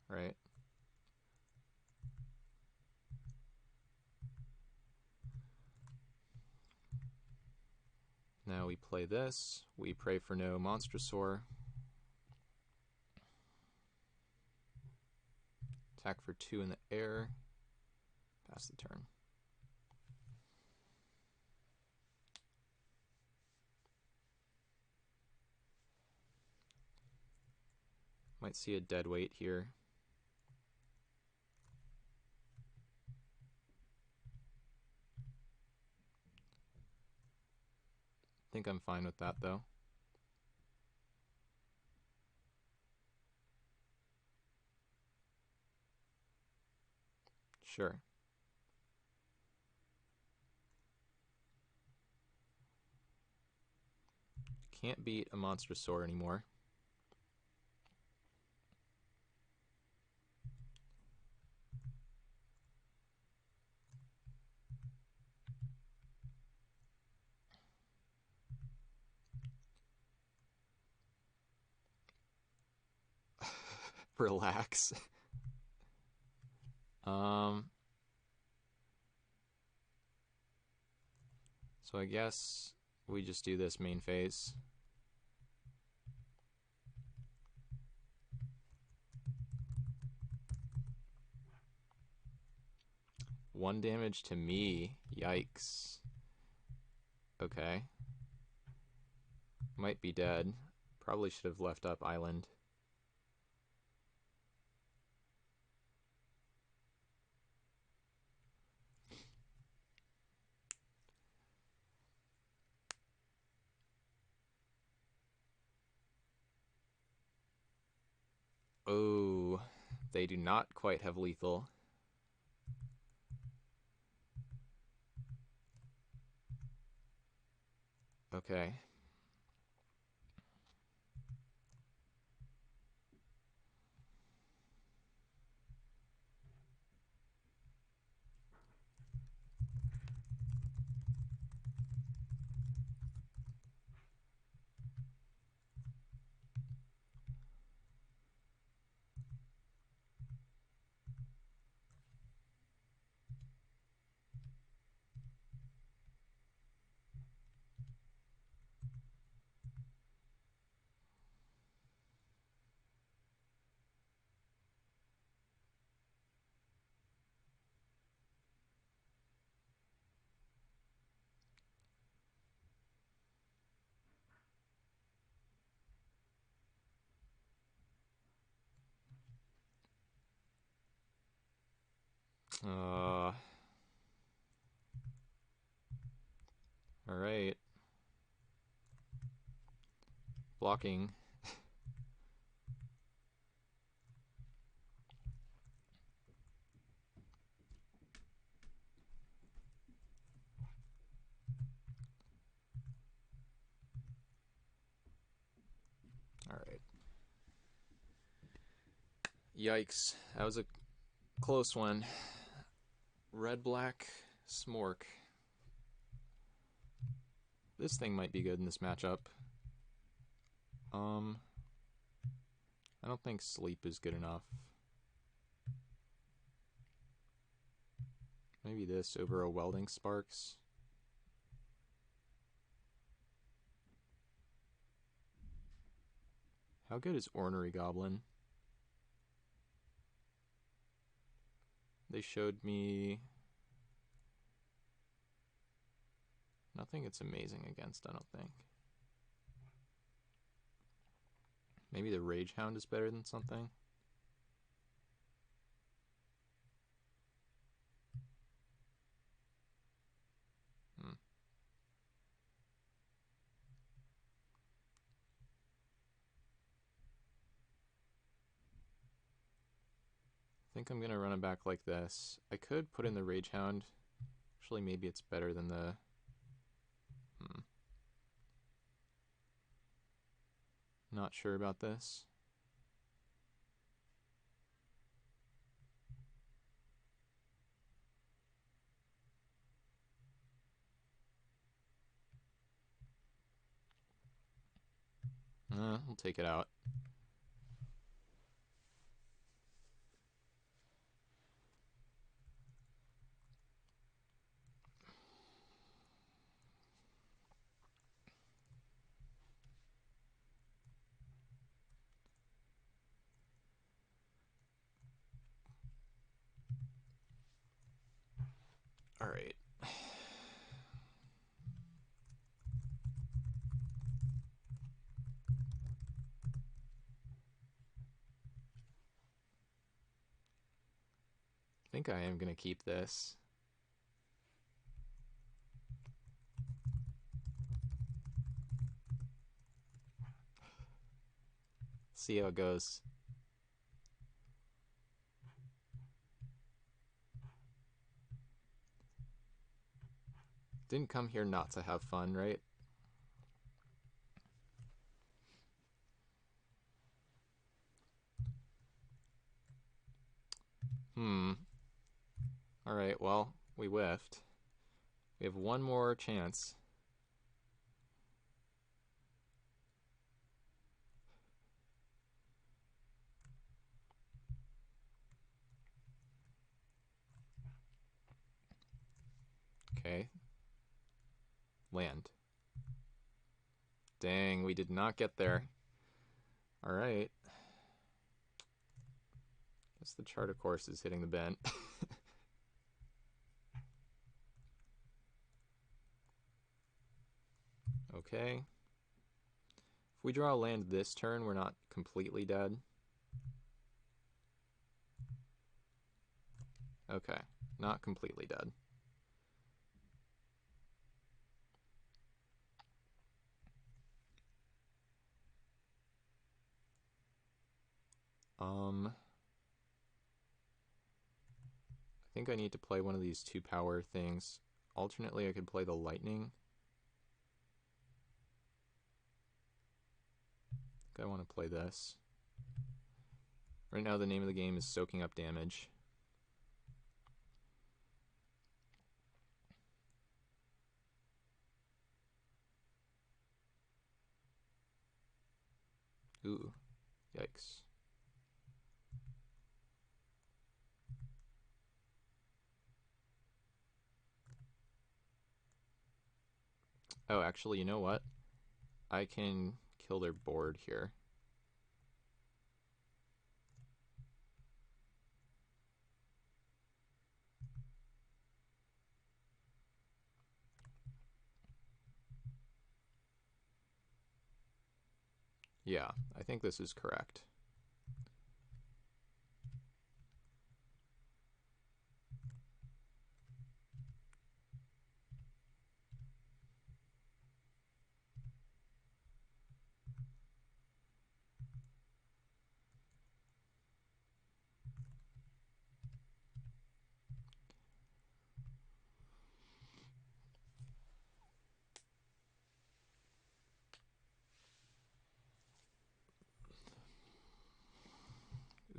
Right. Now we play this. We pray for no Monstrosaur. Attack for 2 in the air. Pass the turn. Might see a dead weight here. I think I'm fine with that though. Sure. Can't beat a Monstrosaur anymore. Relax. So I guess we just do this main phase. One damage to me. Yikes. Okay. Might be dead. Probably should have left up island. Oh, they do not quite have lethal. Okay. All right. Blocking. All right. Yikes. That was a close one. Red-black Smork. This thing might be good in this matchup. I don't think sleep is good enough. Maybe this over a welding sparks. How good is Ornery Goblin? They showed me nothing it's amazing against, I don't think. Maybe the Rage Hound is better than something. I think I'm going to run it back like this. I could put in the Rage Hound. Actually, maybe it's better than the... Not sure about this. We'll take it out. All right. I think I am going to keep this. See how it goes. Didn't come here not to have fun, right? Alright, well, we whiffed. We have one more chance. Okay. Land. Dang, we did not get there. Alright. Guess the chart, of course, is hitting the bent. Okay. If we draw a land this turn, we're not completely dead. Okay, not completely dead. I think I need to play one of these 2-power things. Alternately, I could play the lightning. I think I want to play this. Right now, the name of the game is soaking up damage. Ooh, yikes. Oh, actually, you know what? I can kill their board here. Yeah, I think this is correct.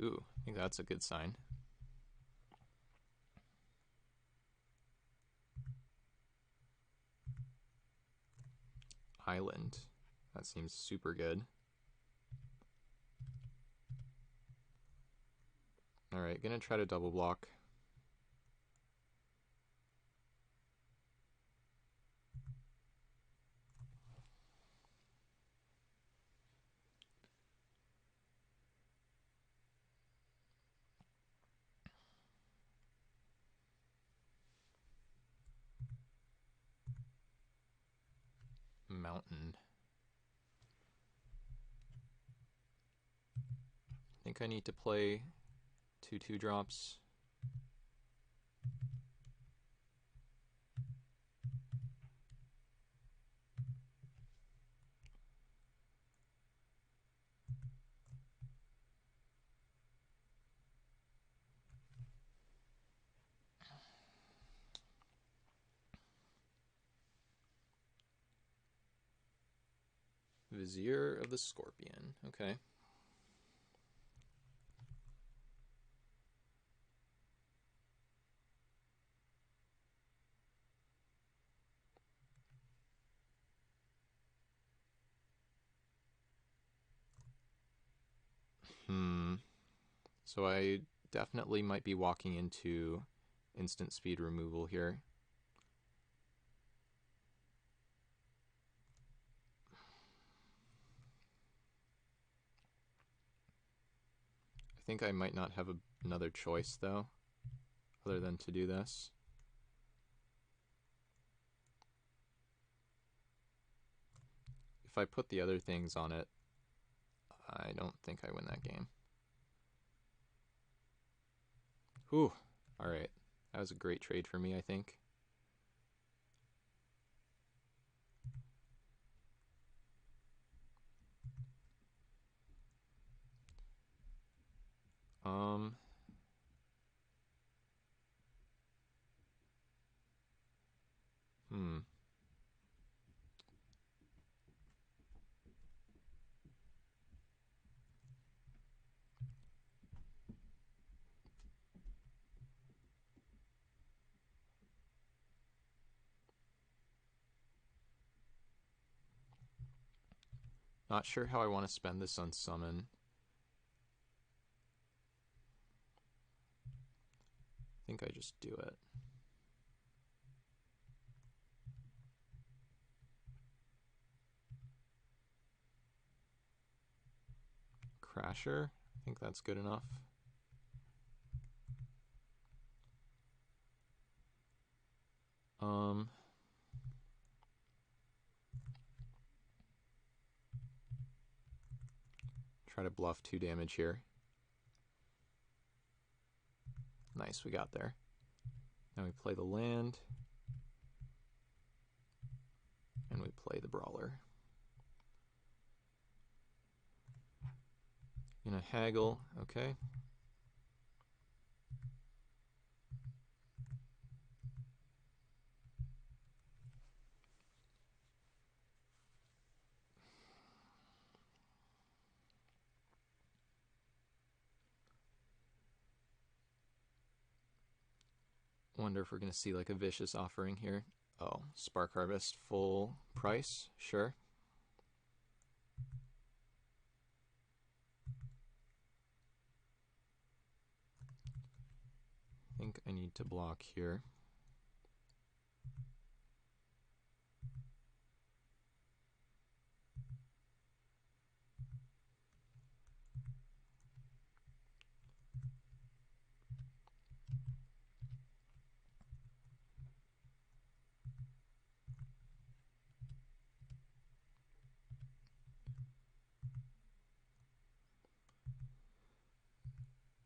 Ooh, I think that's a good sign. Island. That seems super good. Alright, gonna try to double block. Mountain. I think I need to play 2/2 drops. Vizier of the Scorpion. Okay. So I definitely might be walking into instant speed removal here. I think I might not have another choice, though, other than to do this. If I put the other things on it, I don't think I win that game. Whew. Alright. That was a great trade for me, I think. Hmm. Not sure how I want to spend this on summon. I think I just do it. Crasher. I think that's good enough. Try to bluff 2 damage here. Nice, we got there. Now we play the land. And we play the Brawler. Gonna haggle, okay. Wonder if we're gonna see like a vicious offering here. Oh, Spark Harvest full price, sure. I think I need to block here.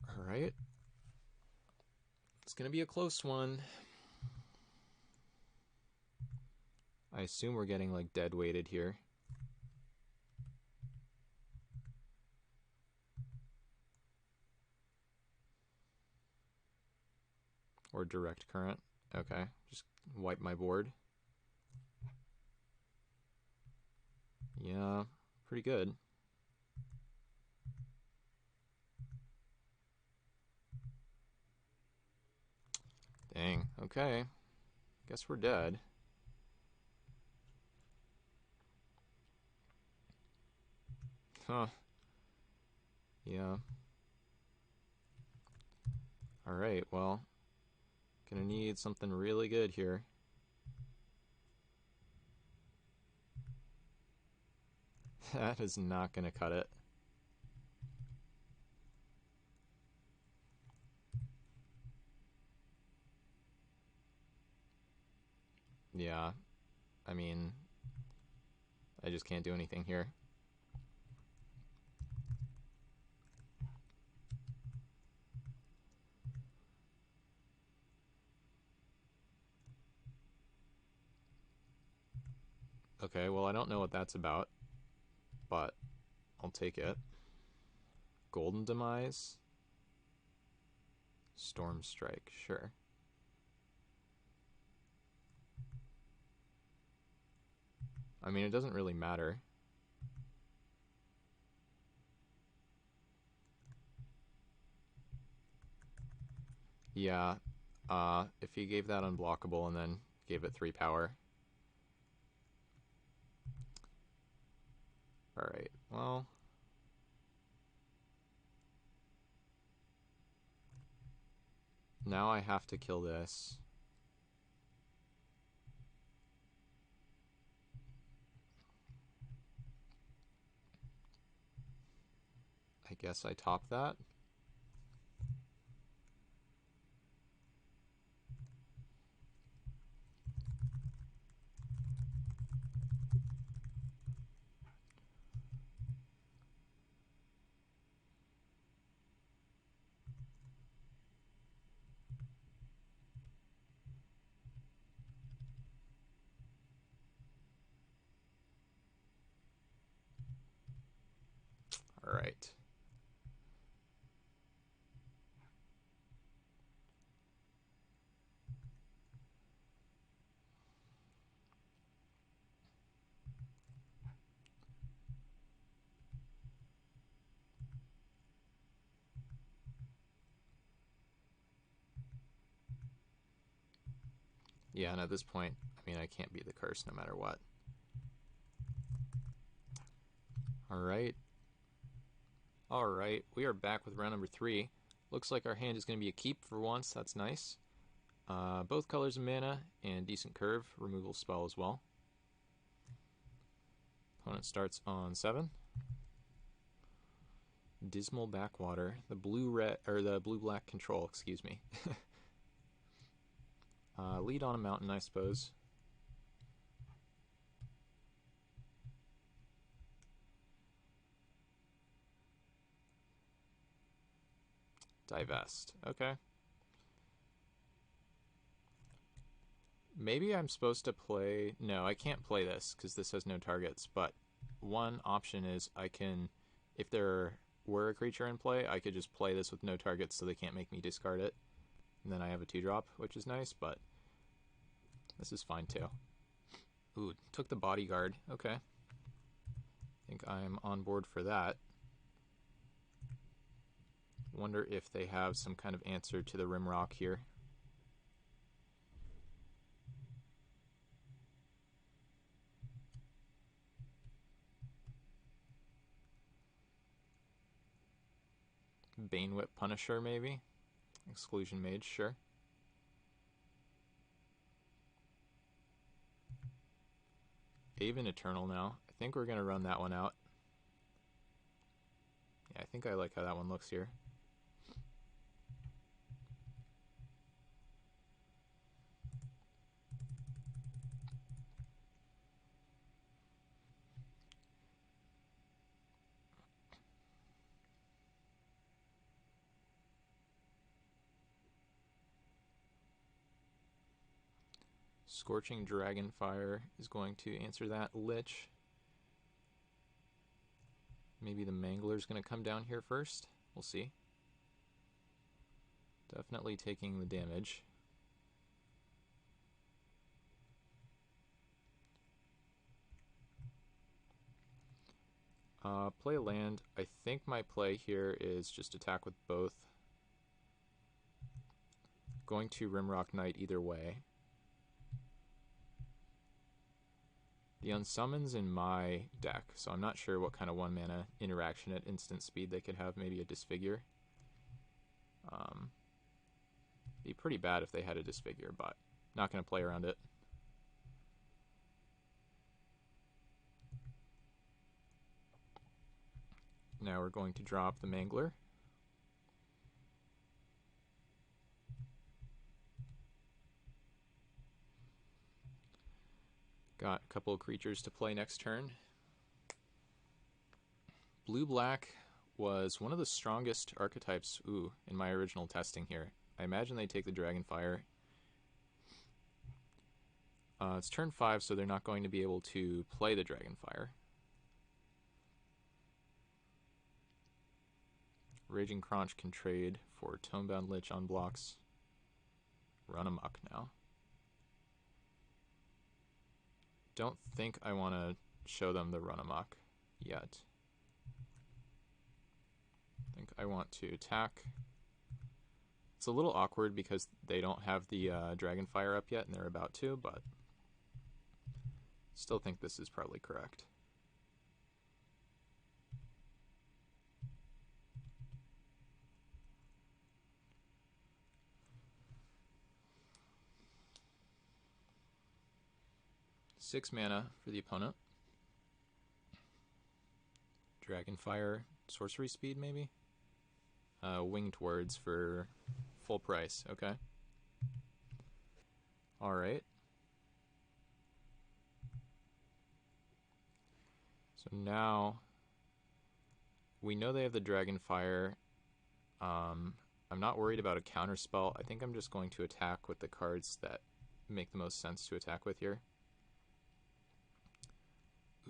All right. It's going to be a close one. I assume we're getting like dead weighted here. Or direct current. Okay, just wipe my board. Yeah, pretty good. Dang, okay. Guess we're dead. Huh. Yeah. Alright, well. Gonna need something really good here. That is not gonna cut it. Yeah. I mean, I just can't do anything here. Okay, well, I don't know what that's about, but I'll take it. Golden Demise. Storm Strike, sure. I mean, it doesn't really matter. Yeah, if he gave that unblockable and then gave it 3 power. Alright, well. Now I have to kill this. I guess I top that. Alright. Yeah, and at this point, I mean, I can't beat the curse no matter what. Alright. Alright, we are back with round number 3. Looks like our hand is going to be a keep for once. That's nice. Both colors of mana and decent curve. Removal spell as well. Opponent starts on 7. Dismal Backwater. The blue-red, or the blue-black control, excuse me. Lead on a mountain, I suppose. Divest. Okay. Maybe I'm supposed to play... No, I can't play this because this has no targets, but one option is I can, if there were a creature in play, I could just play this with no targets so they can't make me discard it. And then I have a 2-drop, which is nice, but this is fine too. Ooh, took the Bodyguard. Okay. I think I'm on board for that. Wonder if they have some kind of answer to the Rimrock here. Banewhip Punisher, maybe? Exclusion Mage, sure. Aven Eternal now. I think we're going to run that one out. Yeah, I think I like how that one looks here. Scorching Dragonfire is going to answer that. Lich. Maybe the Mangler's going to come down here first. We'll see. Definitely taking the damage. Play a land. I think my play here is just attack with both. Going to Rimrock Knight either way. The Unsummons in my deck, so I'm not sure what kind of 1-mana interaction at instant speed they could have. Maybe a Disfigure. Be pretty bad if they had a Disfigure, but not going to play around it. Now we're going to drop the Mangler. Got a couple of creatures to play next turn. Blue-black was one of the strongest archetypes in my original testing here. I imagine they take the Dragonfire. It's turn 5, so they're not going to be able to play the Dragonfire. Raging Crunch can trade for Tonebound Lich on blocks. Run amok now. Don't think I want to show them the run amok yet. I think I want to attack. It's a little awkward because they don't have the Dragonfire up yet and they're about to, but still think this is probably correct. Six mana for the opponent. Dragonfire, sorcery speed maybe? Winged Words for full price, okay. Alright. So now we know they have the Dragonfire. I'm not worried about a counterspell. I think I'm just going to attack with the cards that make the most sense to attack with here.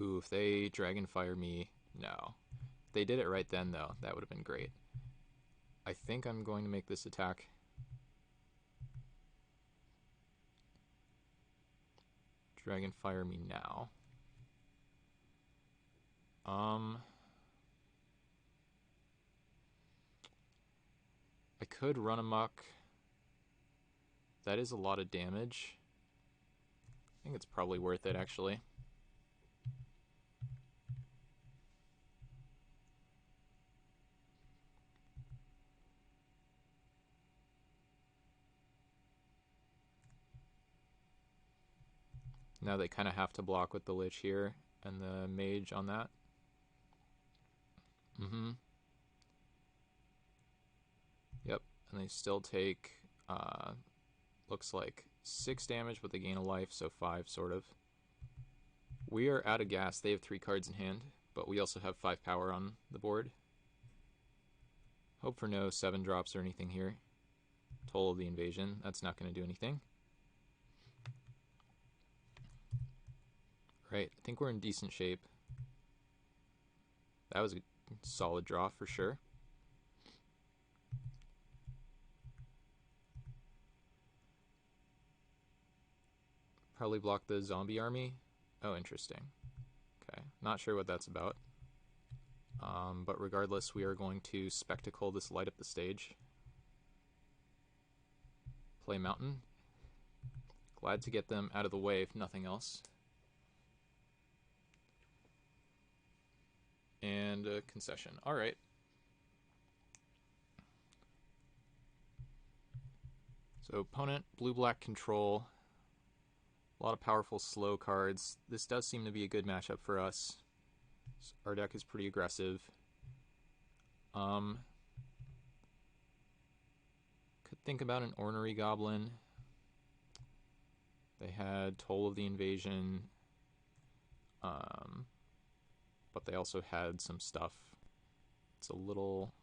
Ooh, if they Dragonfire me, no. If they did it right then, though, that would have been great. I think I'm going to make this attack. Dragonfire me now. I could run amok. That is a lot of damage. I think it's probably worth it, actually. Now they kind of have to block with the Lich here and the Mage on that. and they still take, looks like 6 damage, but they gain a life, so 5 sort of. We are out of gas. They have 3 cards in hand, but we also have 5 power on the board. Hope for no 7 drops or anything here. Toll of the Invasion. That's not going to do anything. Right, I think we're in decent shape. That was a solid draw for sure. Probably block the zombie army. Oh, interesting. Okay, not sure what that's about. But regardless, we are going to spectacle this light up the stage. Play mountain. Glad to get them out of the way, if nothing else. And a concession. All right. So opponent, blue-black control. A lot of powerful slow cards. This does seem to be a good matchup for us. Our deck is pretty aggressive. Could think about an Ornery Goblin. They had Toll of the Invasion. But they also had some stuff. It's a little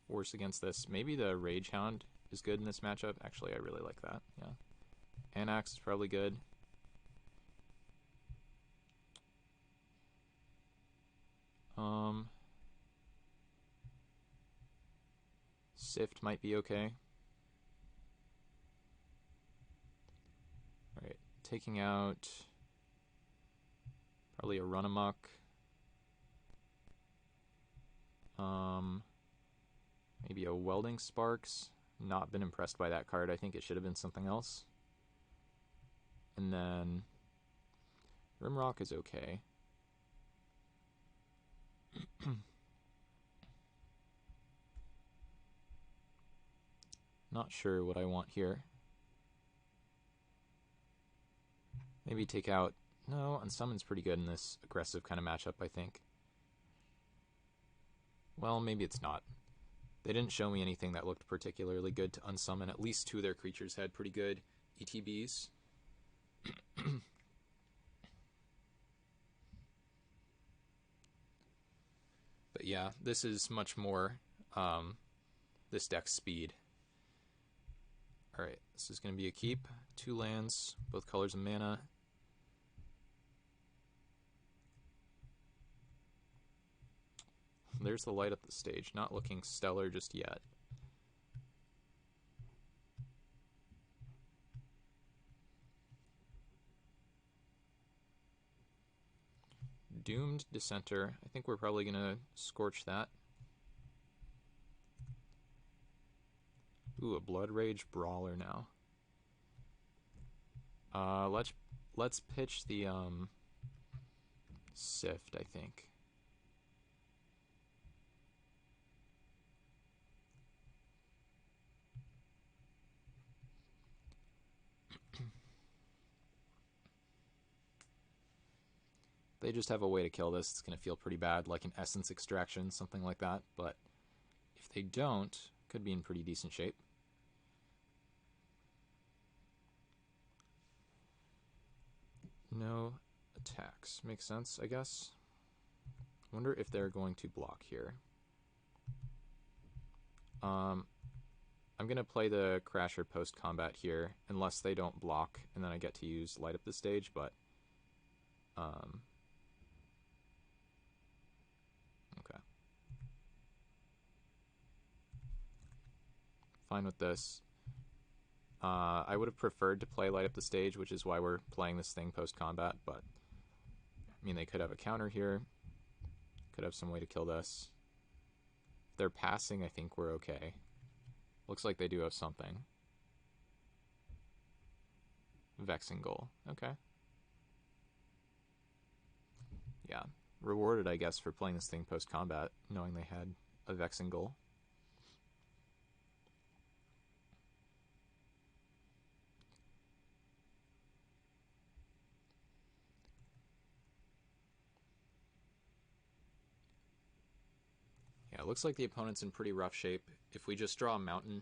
worse against this. Maybe the Rage Hound is good in this matchup. Actually, I really like that. Yeah. Anax is probably good. Sift might be okay. Alright, taking out probably a Run Amok. Maybe a Welding Sparks. Not been impressed by that card. I think it should have been something else. And then Rimrock is okay. Not sure what I want here. Maybe take out... No, Unsummon's pretty good in this aggressive kind of matchup, I think. Well, maybe it's not. They didn't show me anything that looked particularly good to unsummon. At least 2 of their creatures had pretty good ETBs. But yeah, this is much more this deck's speed. Alright, this is going to be a keep. 2 lands, both colors of mana. There's the light up the stage. Not looking stellar just yet. Doomed Dissenter. I think we're probably going to scorch that. Ooh, a Blood Rage Brawler now. Let's pitch the Sift, I think. They just have a way to kill this. It's going to feel pretty bad, like an Essence Extraction, something like that. But if they don't, could be in pretty decent shape. No attacks. Makes sense, I guess. Wonder if they're going to block here. I'm going to play the Crasher post-combat here, unless they don't block, and then I get to use Light Up the Stage, but... okay. Fine with this. I would have preferred to play Light Up the Stage, which is why we're playing this thing post-combat, but... I mean, they could have a counter here. Could have some way to kill this. If they're passing, I think we're okay. Looks like they do have something. Vexing Goal. Okay. Yeah. Rewarded, I guess, for playing this thing post-combat, knowing they had a Vexing Goal. Yeah, it looks like the opponent's in pretty rough shape. If we just draw a mountain,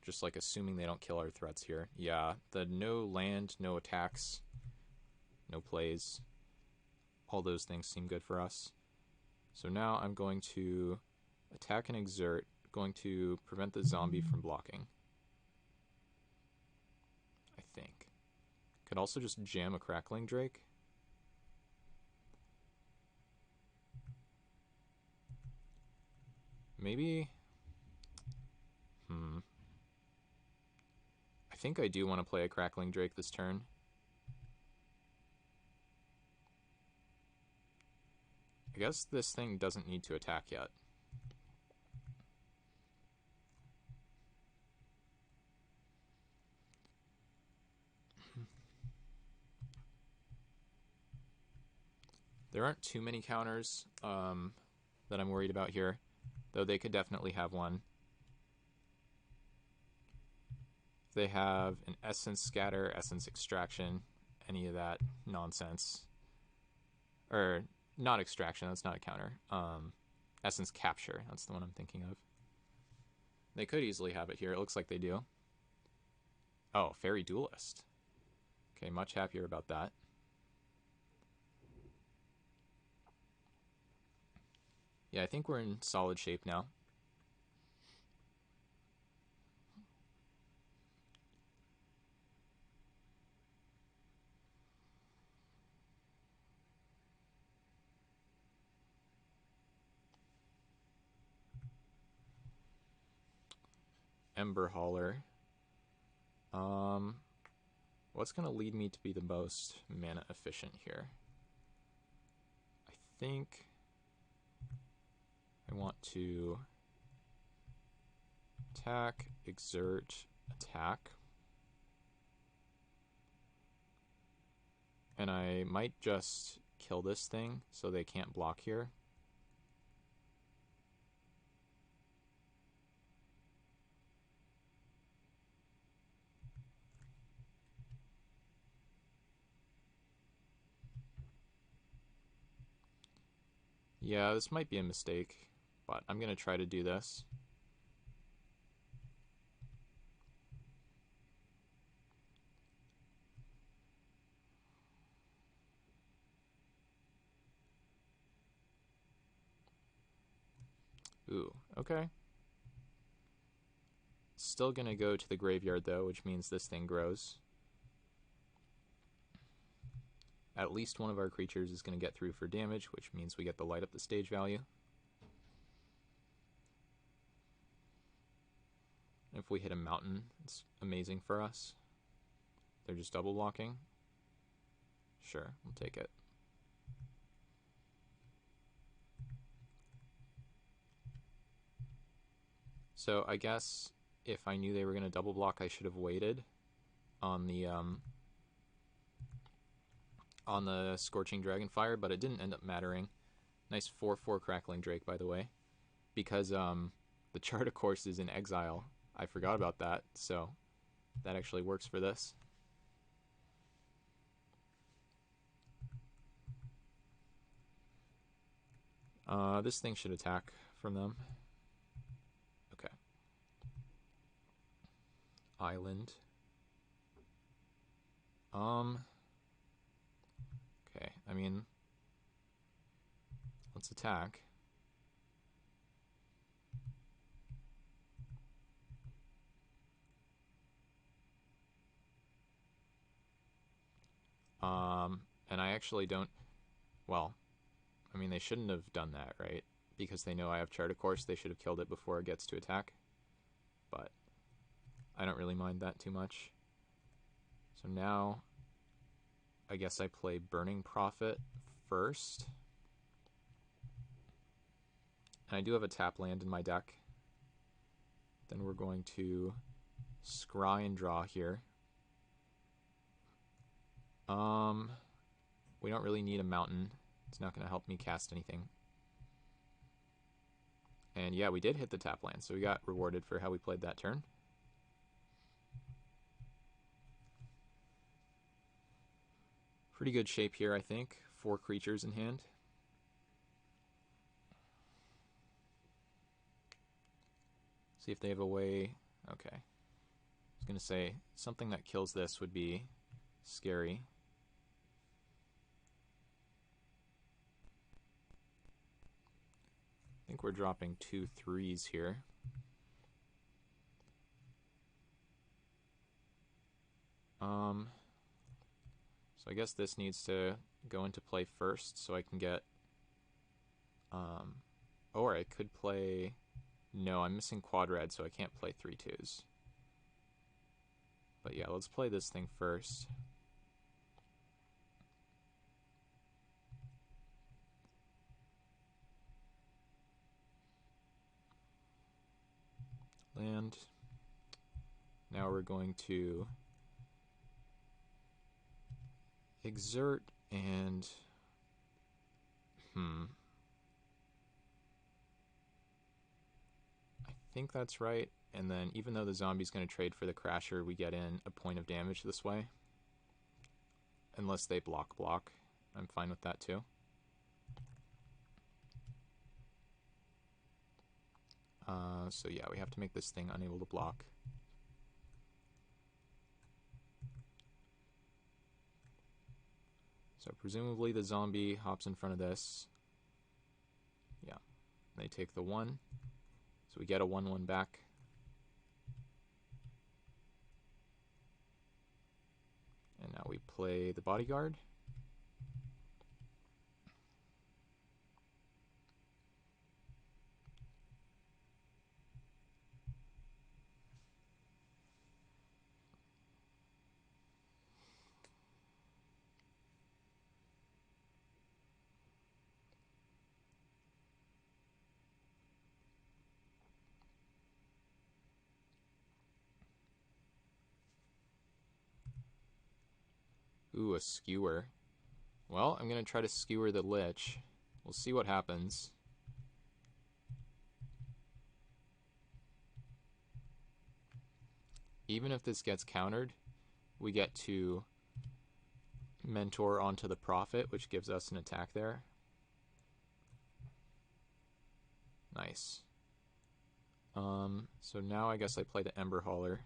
Just like assuming they don't kill our threats here. Yeah, the no land, no attacks, no plays, all those things seem good for us. So now I'm going to attack and exert, going to prevent the zombie from blocking. I think. Could also just jam a Crackling Drake. Maybe... I think I do want to play a Crackling Drake this turn. I guess this thing doesn't need to attack yet. There aren't too many counters that I'm worried about here, though they could definitely have one. If they have an Essence Scatter, Essence Extraction, any of that nonsense. Or, not Extraction, that's not a counter. Essence Capture, that's the one I'm thinking of. They could easily have it here, it looks like they do. Oh, Fairy Duelist. Okay, much happier about that. Yeah, I think we're in solid shape now. Ember Hauler. What's going to lead me to be the most mana efficient here? I think I want to attack, exert, attack. And I might just kill this thing so they can't block here. Yeah, this might be a mistake, but I'm going to try to do this. Ooh, okay. Still going to go to the graveyard, though, which means this thing grows. At least one of our creatures is going to get through for damage, which means we get the light up the stage value. If we hit a mountain, it's amazing for us. They're just double blocking. Sure, we'll take it. So I guess if I knew they were going to double block, I should have waited on the Scorching Dragonfire, but it didn't end up mattering. Nice 4/4 Crackling Drake, by the way, because the Chart of Course is in exile. I forgot about that, so that actually works for this. This thing should attack from them. Okay. Island. Okay, I mean, let's attack. And I actually don't, well, I mean, they shouldn't have done that, right? Because they know I have Chart of Course, they should have killed it before it gets to attack. But I don't really mind that too much. So now, I guess I play Burning Prophet first. And I do have a tap land in my deck. Then we're going to scry and draw here. We don't really need a mountain. It's not going to help me cast anything. And yeah, we did hit the tap land, so we got rewarded for how we played that turn. Pretty good shape here, I think. 4 creatures in hand. See if they have a way. Okay. I was going to say, something that kills this would be scary. I think we're dropping 2 3s here. So I guess this needs to go into play first so I can get... or I could play... No, I'm missing quad red, so I can't play 3 2s. But yeah, let's play this thing first. Land. Now we're going to exert and... I think that's right. And then even though the zombie's going to trade for the crasher, we get in a point of damage this way. Unless they block. I'm fine with that too. So yeah, we have to make this thing unable to block. So presumably the zombie hops in front of this. Yeah, they take the 1. So we get a 1/1 back. And now we play the bodyguard. Ooh, a skewer. Well, I'm going to try to skewer the Lich. We'll see what happens. Even if this gets countered, we get to mentor onto the Prophet, which gives us an attack there. Nice. So now I guess I play the Ember Hauler.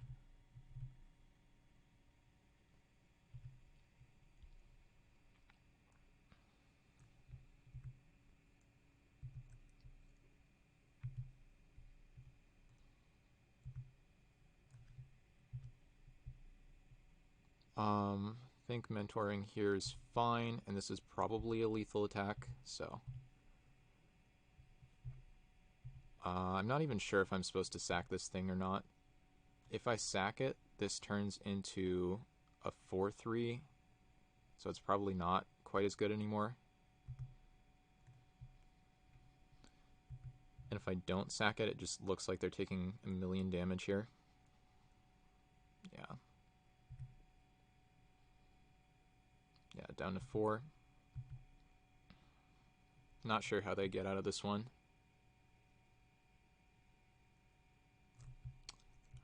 I think mentoring here is fine, and this is probably a lethal attack, so... I'm not even sure if I'm supposed to sack this thing or not. If I sack it, this turns into a 4/3, so it's probably not quite as good anymore. And if I don't sack it, it just looks like they're taking 1,000,000 damage here. Yeah. Yeah, down to 4. Not sure how they get out of this one.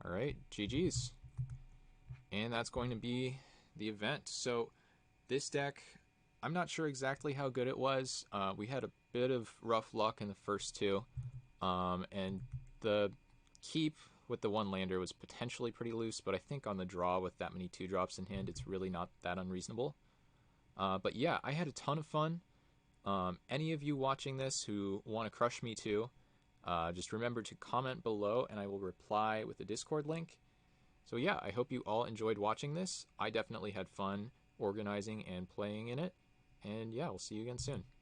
Alright, GG's. And that's going to be the event. So this deck, I'm not sure exactly how good it was. We had a bit of rough luck in the first 2. And the keep with the 1 lander was potentially pretty loose, but I think on the draw with that many 2-drops in hand, it's really not that unreasonable. But yeah, I had a ton of fun. Any of you watching this who want to crush me too, just remember to comment below and I will reply with the Discord link. So yeah, I hope you all enjoyed watching this. I definitely had fun organizing and playing in it. And yeah, we'll see you again soon.